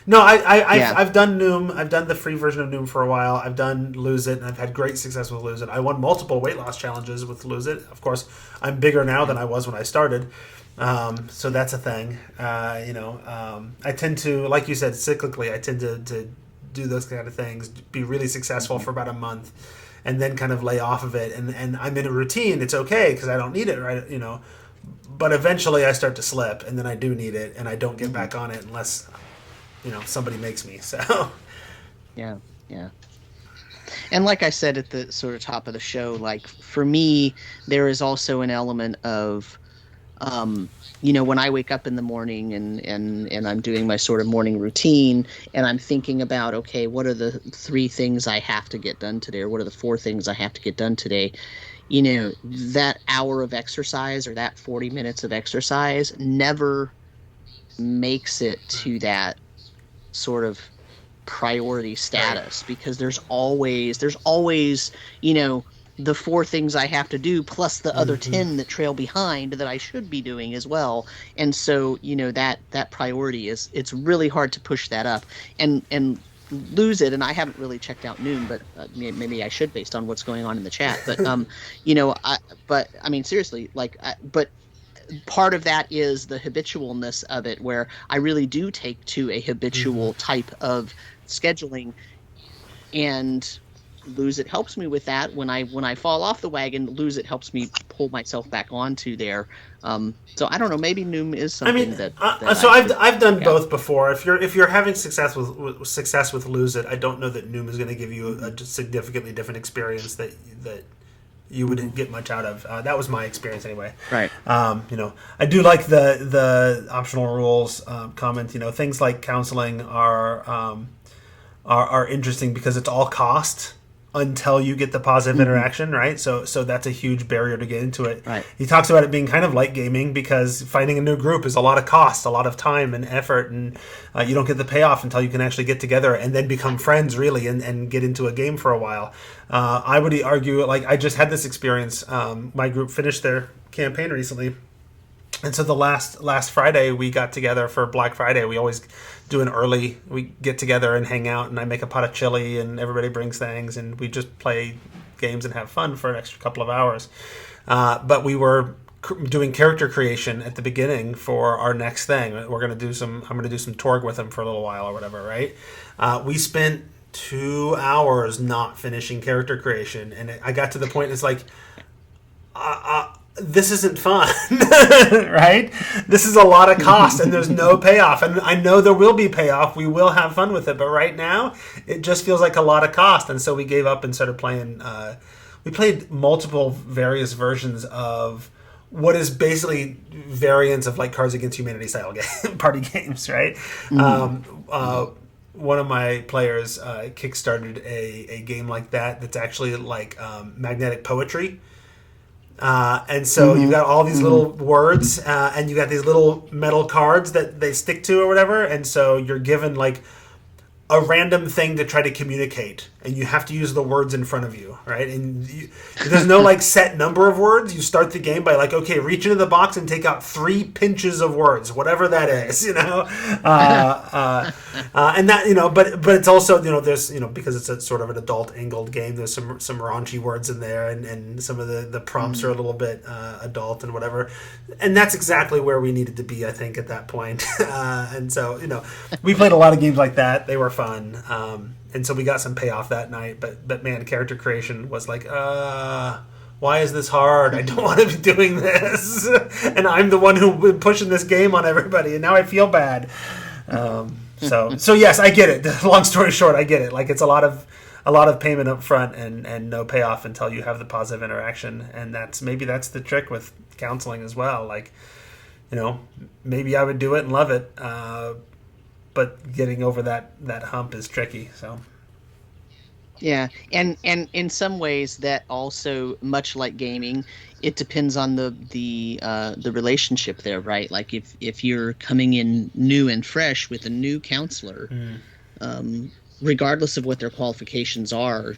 No, I've done Noom. I've done the free version of Noom for a while. I've done Lose It, and I've had great success with Lose It. I won multiple weight loss challenges with Lose It. Of course, I'm bigger now than I was when I started, so that's a thing. I tend to, like you said, cyclically, I tend to do those kind of things, be really successful for about a month, and then kind of lay off of it. And I'm in a routine. It's okay because I don't need it, right? But eventually I start to slip, and then I do need it, and I don't get back on it unless somebody makes me. So yeah. And like I said at the sort of top of the show, like for me, there is also an element of, when I wake up in the morning and I'm doing my sort of morning routine and I'm thinking about, okay, what are the 3 things I have to get done today, or what are the 4 things I have to get done today? That hour of exercise or that 40 minutes of exercise never makes it to that sort of priority status, because there's always the 4 things I have to do plus the other 10 that trail behind that I should be doing as well. And so that priority it's really hard to push that up and Lose It. And I haven't really checked out Noom, but maybe I should based on what's going on in the chat. But I mean seriously, but part of that is the habitualness of it, where I really do take to a habitual type of scheduling, and Lose It helps me with that. When I fall off the wagon, Lose It helps me pull myself back onto there. So I don't know. Maybe Noom is something I've done both before. If you're having success with Lose It, I don't know that Noom is going to give you a significantly different experience that you wouldn't get much out of. That was my experience anyway. Right. I do like the optional rules comment. Things like counseling are interesting because it's all cost until you get the positive interaction, right? So that's a huge barrier to get into it. Right. He talks about it being kind of like gaming because finding a new group is a lot of cost, a lot of time and effort, and you don't get the payoff until you can actually get together and then become friends really and get into a game for a while. I would argue, like, I just had this experience. My group finished their campaign recently, and so the last Friday we got together for Black Friday. We always do an early. We get together and hang out, and I make a pot of chili, and everybody brings things, and we just play games and have fun for an extra couple of hours. But we were doing character creation at the beginning for our next thing. I'm going to do some Torg with him for a little while or whatever, right? We spent 2 hours not finishing character creation, and I got to the point. It's like, this isn't fun, right? This is a lot of cost, and there's no payoff. And I know there will be payoff. We will have fun with it, but right now, it just feels like a lot of cost. And so we gave up and started playing. We played multiple various versions of what is basically variants of like Cards Against Humanity style party games, right? One of my players kickstarted a game like that's actually like magnetic poetry. And so you've got all these little words, and you got these little metal cards that they stick to or whatever, and so you're given like a random thing to try to communicate, and you have to use the words in front of you, right? And there's no like set number of words. You start the game by like, okay, reach into the box and take out 3 pinches of words, whatever that is, and that, but it's also, there's, because it's a sort of an adult angled game. There's some raunchy words in there, and some of the prompts are a little bit adult and whatever, and that's exactly where we needed to be, I think, at that point. And so, we played a lot of games like that. They were fun, and so we got some payoff that night, but man, character creation was like, why is this hard? I don't want to be doing this, and I'm the one who been pushing this game on everybody, and now I feel bad. So yes, I get it. Long story short, I get it. Like, it's a lot of a lot of payment up front and no payoff until you have the positive interaction. And that's the trick with counseling as well. Like, maybe I would do it and love it, but getting over that hump is tricky. So. Yeah, and in some ways that also, much like gaming, it depends on the relationship there, right? Like if you're coming in new and fresh with a new counselor, regardless of what their qualifications are,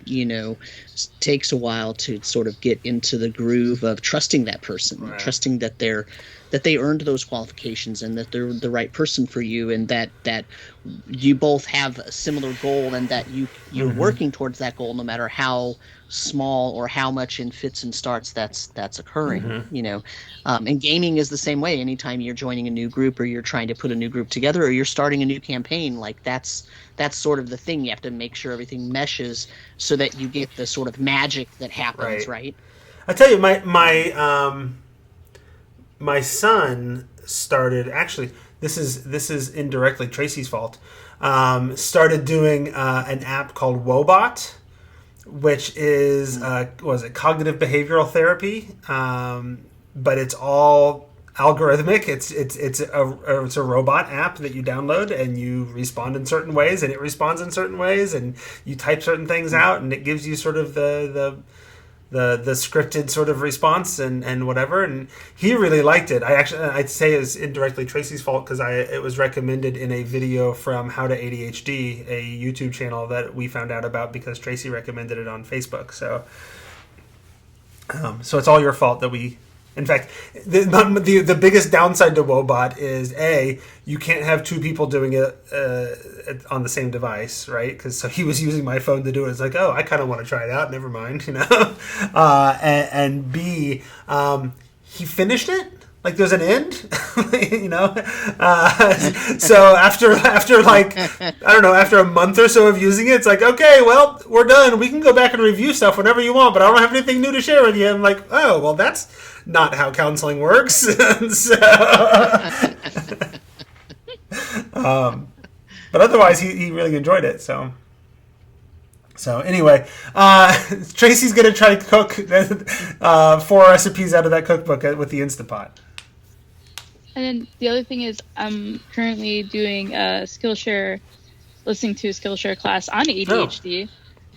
takes a while to sort of get into the groove of trusting that person, right. Trusting that they earned those qualifications and that they're the right person for you, and that you both have a similar goal, and that you're working towards that goal, no matter how small or how much in fits and starts that's occurring. And gaming is the same way. Anytime you're joining a new group, or you're trying to put a new group together, or you're starting a new campaign, like that's sort of the thing. You have to make sure everything meshes so that you get the sort of magic that happens, right? I tell you, my son started, actually, this is indirectly Tracy's fault, started doing an app called Wobot, which is cognitive behavioral therapy, but it's all algorithmic. It's a robot app that you download, and you respond in certain ways, and it responds in certain ways, and you type certain things out, and it gives you sort of the scripted sort of response and whatever. And he really liked it. I'd say it's indirectly Tracy's fault, because it was recommended in a video from How to ADHD, a YouTube channel that we found out about because Tracy recommended it on Facebook. So it's all your fault that we. In fact, the biggest downside to Wobot is you can't have two people doing it on the same device, right? Because so he was using my phone to do it. It's like, oh, I kind of want to try it out. Never mind, and B, he finished it. Like, there's an end, so after like, I don't know, after a month or so of using it, it's like, okay, well, we're done. We can go back and review stuff whenever you want, but I don't have anything new to share with you. I'm like, oh, well, that's not how counseling works. So, but otherwise, he really enjoyed it. So anyway, Tracy's going to try to cook 4 recipes out of that cookbook with the Instapot. And then the other thing is, I'm currently doing a listening to a Skillshare class on ADHD,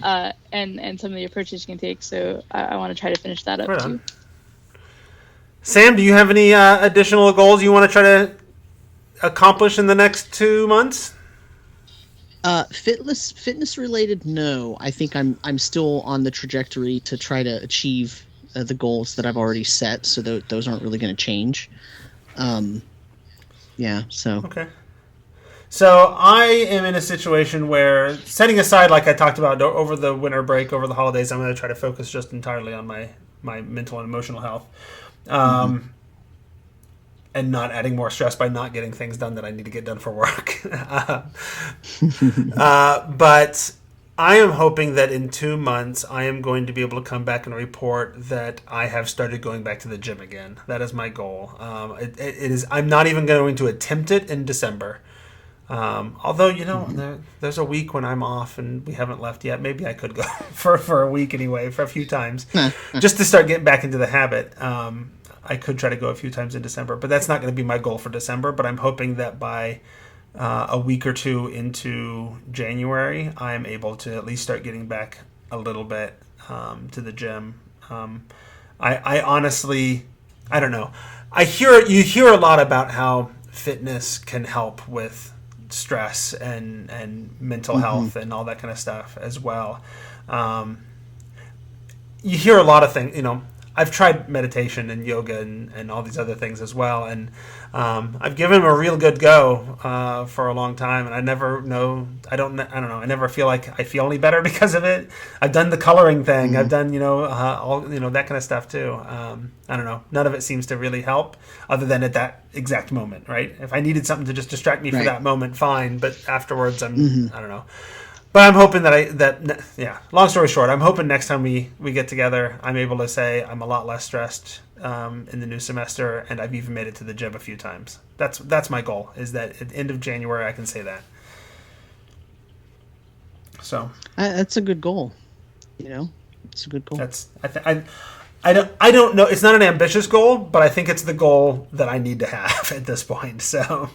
and some of the approaches you can take. So I want to try to finish that up too. Sam, do you have any additional goals you want to try to accomplish in the next 2 months? Fitness related, no. I think I'm still on the trajectory to try to achieve the goals that I've already set, so those aren't really going to change. Okay. So I am in a situation where, setting aside, like I talked about, over the winter break, over the holidays, I'm going to try to focus just entirely on my mental and emotional health. And not adding more stress by not getting things done that I need to get done for work. But I am hoping that in 2 months, I am going to be able to come back and report that I have started going back to the gym again. That is my goal. It is. I'm not even going to attempt it in December. Although, there's a week when I'm off and we haven't left yet. Maybe I could go for a week anyway, for a few times, just to start getting back into the habit. I could try to go a few times in December, but that's not going to be my goal for December. But I'm hoping that by a week or two into January, I'm able to at least start getting back a little bit to the gym. I honestly, I don't know. You hear a lot about how fitness can help with stress and mental health and all that kind of stuff as well. You hear a lot of things, I've tried meditation and yoga and all these other things as well, and I've given them a real good go for a long time, and I never feel like I feel any better because of it. I've done the coloring thing, I've done all that kind of stuff too. I don't know. None of it seems to really help, other than at that exact moment, right? If I needed something to just distract me for that moment, fine. But afterwards, I don't know. But I'm hoping long story short, I'm hoping next time we get together, I'm able to say I'm a lot less stressed in the new semester, and I've even made it to the gym a few times. That's my goal, is that at the end of January I can say that. So that's a good goal. It's a good goal. I don't know. It's not an ambitious goal, but I think it's the goal that I need to have at this point. So,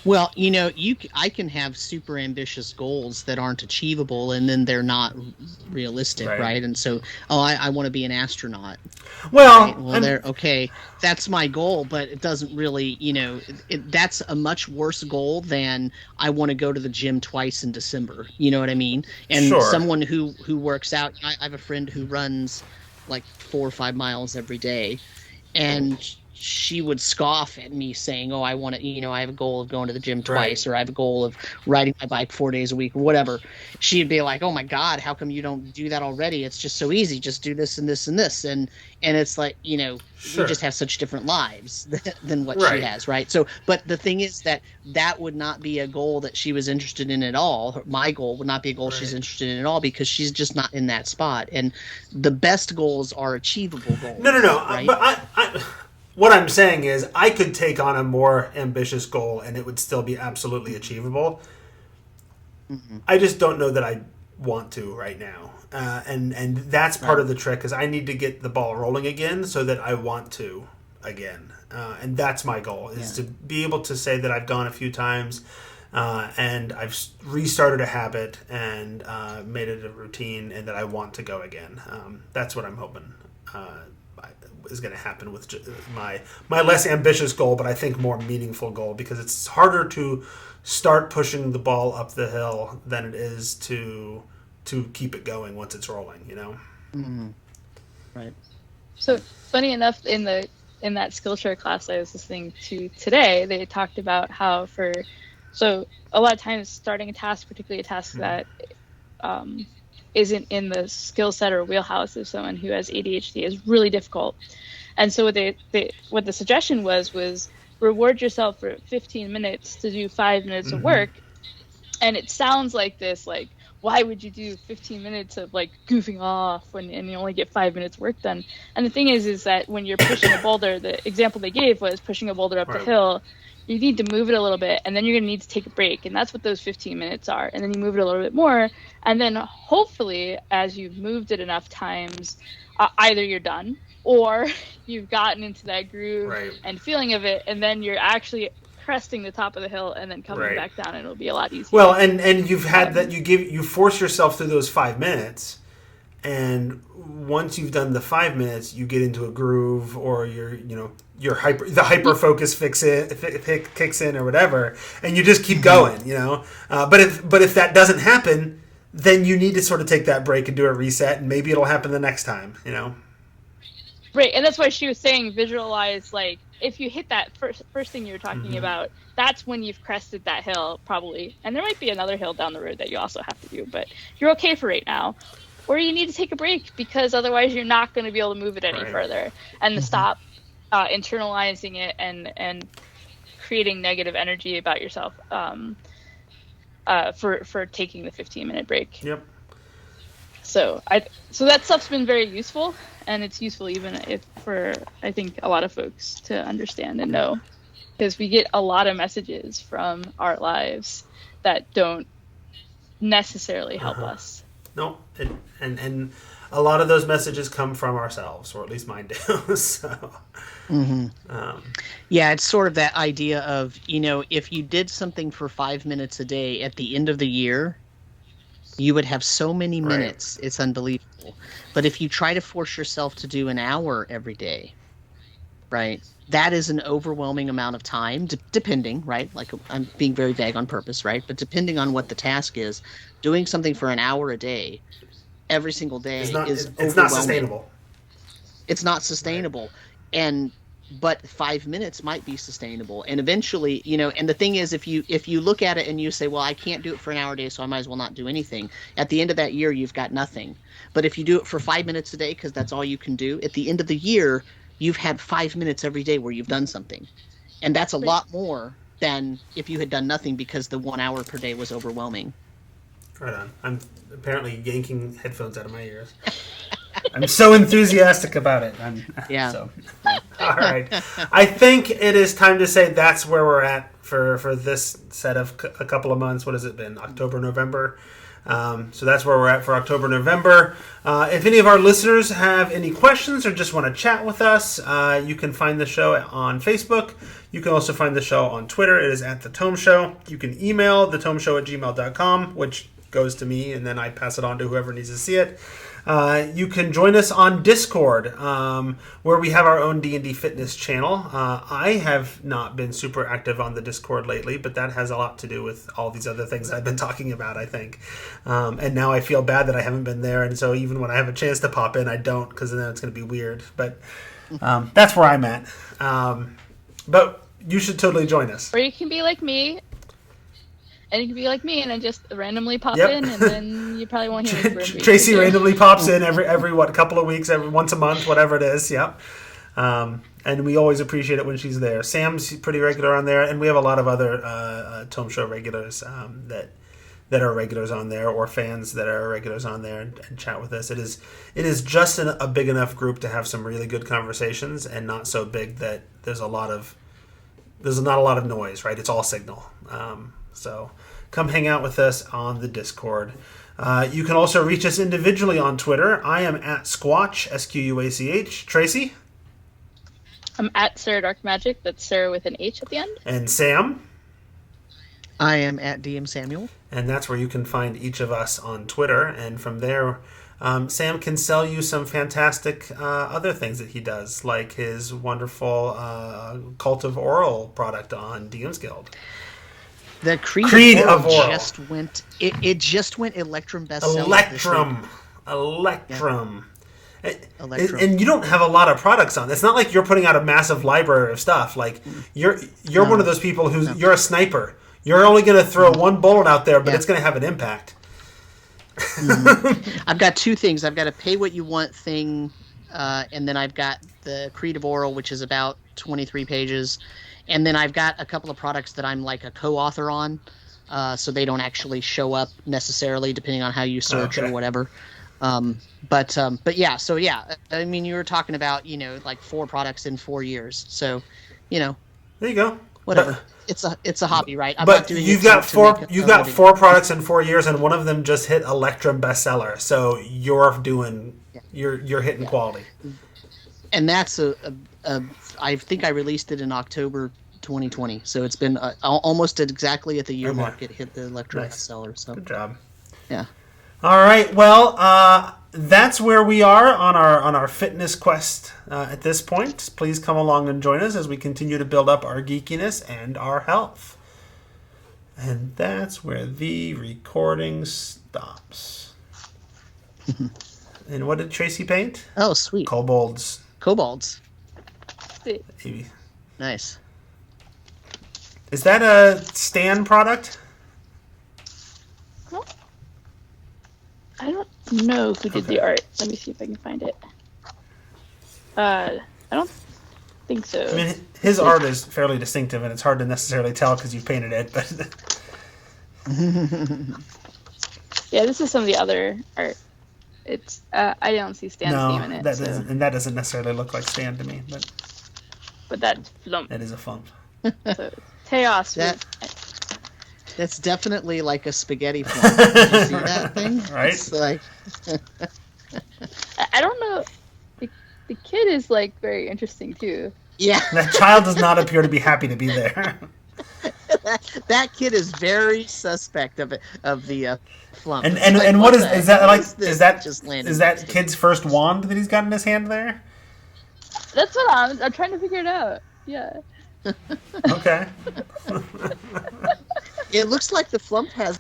well, I can have super ambitious goals that aren't achievable, and then they're not realistic, right? And so, I want to be an astronaut. Well, right? Well, okay. That's my goal, but it doesn't really, that's a much worse goal than I want to go to the gym twice in December. You know what I mean? And someone who works out, I have a friend who runs like 4 or 5 miles every day, and she would scoff at me saying, "Oh, I want to, I have a goal of going to the gym twice, or I have a goal of riding my bike 4 days a week, or whatever." She'd be like, "Oh my God, how come you don't do that already? It's just so easy. Just do this and this and this." And it's like, we just have such different lives than what she has, right? So, but the thing is that would not be a goal that she was interested in at all. My goal would not be a goal she's interested in at all, because she's just not in that spot. And the best goals are achievable goals. No. Right? But I what I'm saying is I could take on a more ambitious goal and it would still be absolutely achievable. Mm-hmm. I just don't know that I want to right now. And that's part of the trick, is I need to get the ball rolling again so that I want to again. And that's my goal, is to be able to say that I've gone a few times and I've restarted a habit and made it a routine, and that I want to go again. That's what I'm hoping is going to happen with my less ambitious goal, but I think more meaningful goal, because it's harder to start pushing the ball up the hill than it is to keep it going once it's rolling, Mm-hmm. Right. So funny enough, in that Skillshare class I was listening to today, they talked about how so a lot of times starting a task, particularly a task that isn't in the skill set or wheelhouse of someone who has ADHD, is really difficult. And so what the suggestion was reward yourself for 15 minutes to do 5 minutes of work. And it sounds like this, like, why would you do 15 minutes of like goofing off and you only get 5 minutes work done? And the thing is that when you're pushing a boulder, the example they gave was pushing a boulder up the hill, you need to move it a little bit, and then you're going to need to take a break. And that's what those 15 minutes are. And then you move it a little bit more. And then hopefully, as you've moved it enough times, either you're done or you've gotten into that groove and feeling of it. And then you're actually cresting the top of the hill and then coming back down, and it'll be a lot easier. Well, and you've had that, you force yourself through those 5 minutes. And once you've done the 5 minutes, you get into a groove, or the hyper focus kicks in or whatever, and you just keep going, But if that doesn't happen, then you need to sort of take that break and do a reset, and maybe it'll happen the next time, Right, and that's why she was saying visualize, like, if you hit that first thing you were talking about, that's when you've crested that hill, probably. And there might be another hill down the road that you also have to do, but you're okay for right now. Or you need to take a break, because otherwise you're not going to be able to move it any further. And to stop internalizing it and creating negative energy about yourself for taking the 15-minute break. Yep. So that stuff's been very useful, and it's useful even for I think a lot of folks to understand and know, because we get a lot of messages from our lives that don't necessarily help us. No, and a lot of those messages come from ourselves, or at least mine do. So, yeah, it's sort of that idea of, if you did something for 5 minutes a day at the end of the year, you would have so many minutes. It's unbelievable. But if you try to force yourself to do an hour every day, right, that is an overwhelming amount of time, depending, right? Like, I'm being very vague on purpose, right? But depending on what the task is, doing something for an hour a day, every single day, is not sustainable. It's not sustainable. But 5 minutes might be sustainable. And eventually, and the thing is, if you look at it and you say, well, I can't do it for an hour a day, so I might as well not do anything. At the end of that year, you've got nothing. But if you do it for 5 minutes a day, because that's all you can do, at the end of the year, you've had 5 minutes every day where you've done something. And that's a lot more than if you had done nothing, because the 1 hour per day was overwhelming. Right on. I'm apparently yanking headphones out of my ears. I'm so enthusiastic about it. All right. I think it is time to say that's where we're at for this set of a couple of months. What has it been? October, November. So that's where we're at for October, November. If any of our listeners have any questions or just want to chat with us, you can find the show on Facebook. You can also find the show on Twitter. It is at The Tome Show. You can email thetomeshow@gmail.com, which goes to me, and then I pass it on to whoever needs to see it. You can join us on Discord, where we have our own D&D fitness channel. I have not been super active on the Discord lately, but that has a lot to do with all these other things I've been talking about, I think. And now I feel bad that I haven't been there, and so even when I have a chance to pop in, I don't, because then it's going to be weird. But that's where I'm at. But you should totally join us. Or you can be like me. And you can be like me and then just randomly pop in, and then you probably won't hear me. Tracy randomly pops in every couple of weeks, once a month, whatever it is. Yep. And we always appreciate it when she's there. Sam's pretty regular on there, and we have a lot of other Tome Show regulars that are regulars on there, or fans that are regulars on there and chat with us. It is just a big enough group to have some really good conversations, and not so big that there's not a lot of noise. Right? It's all signal. So come hang out with us on the Discord. You can also reach us individually on Twitter. I am at Squatch, Squach. Tracy? I'm at Sarah Dark Magic. That's Sarah with an H at the end. And Sam? I am at DM Samuel. And that's where you can find each of us on Twitter. And from there, Sam can sell you some fantastic other things that he does, like his wonderful Cult of Oral product on DM's Guild. The Creed of Oral just went. It just went Electrum bestseller. Electrum. And you don't have a lot of products on. It's not like you're putting out a massive library of stuff. Like you're one of those people you're a sniper. You're only going to throw one bullet out there, but it's going to have an impact. I've got two things. I've got a pay what you want thing, and then I've got the Creed of Oral, which is about 23 pages. And then I've got a couple of products that I'm like a co-author on, so they don't actually show up necessarily, depending on how you search or whatever. But yeah, so yeah, I mean, you were talking about, like 4 products in 4 years. So, there you go. Whatever. It's a hobby, right? I'm but not doing you've got 4 products in 4 years, and one of them just hit Electrum bestseller. So you're you're hitting quality. And that's I think I released it in October 2020, so it's been almost exactly at the year mark it hit the Electrum bestseller. So good job. Yeah. All right. Well, that's where we are on our fitness quest at this point. Please come along and join us as we continue to build up our geekiness and our health. And that's where the recording stops. And what did Tracy paint? Oh, sweet. Kobolds. See. Nice. Is that a Stan product? Well, I don't know who did the art. Let me see if I can find it. I don't think so. I mean, his art is fairly distinctive, and it's hard to necessarily tell because you painted it. But yeah, this is some of the other art. It's I don't see Stan's name in it. That doesn't necessarily look like Stan to me, but that's flump. That is a flump. So, Chaos. That's definitely like a spaghetti flump. Did you see that thing? Right. It's like I don't know. The kid is like very interesting too. Yeah. That child does not appear to be happy to be there. that kid is very suspect of the flump. And like, what is that like? Is that just kid's first wand that he's got in his hand there? That's what I'm trying to figure it out. Yeah. Okay. It looks like the flump has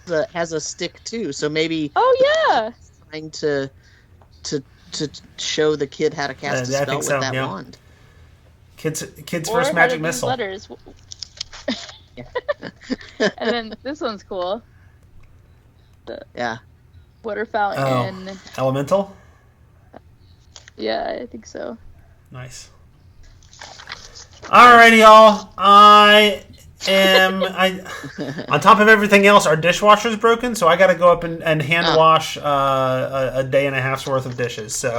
a stick too, so maybe. Oh yeah. Trying to show the kid how to cast a spell with that wand. Kid's or first magic missile. Letters. And then this one's cool. Yeah. Water fountain. Oh. Elemental? Yeah, I think so. Nice. Alrighty, y'all. I on top of everything else, our dishwasher's broken, so I got to go up and hand wash a day and a half's worth of dishes. So.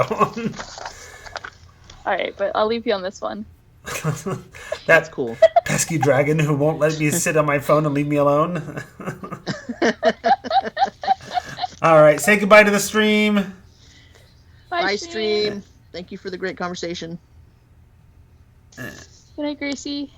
All right, but I'll leave you on this one. That's cool. Pesky dragon who won't let me sit on my phone and leave me alone. All right, say goodbye to the stream. Bye, stream. Thank you for the great conversation. Good night, Gracie.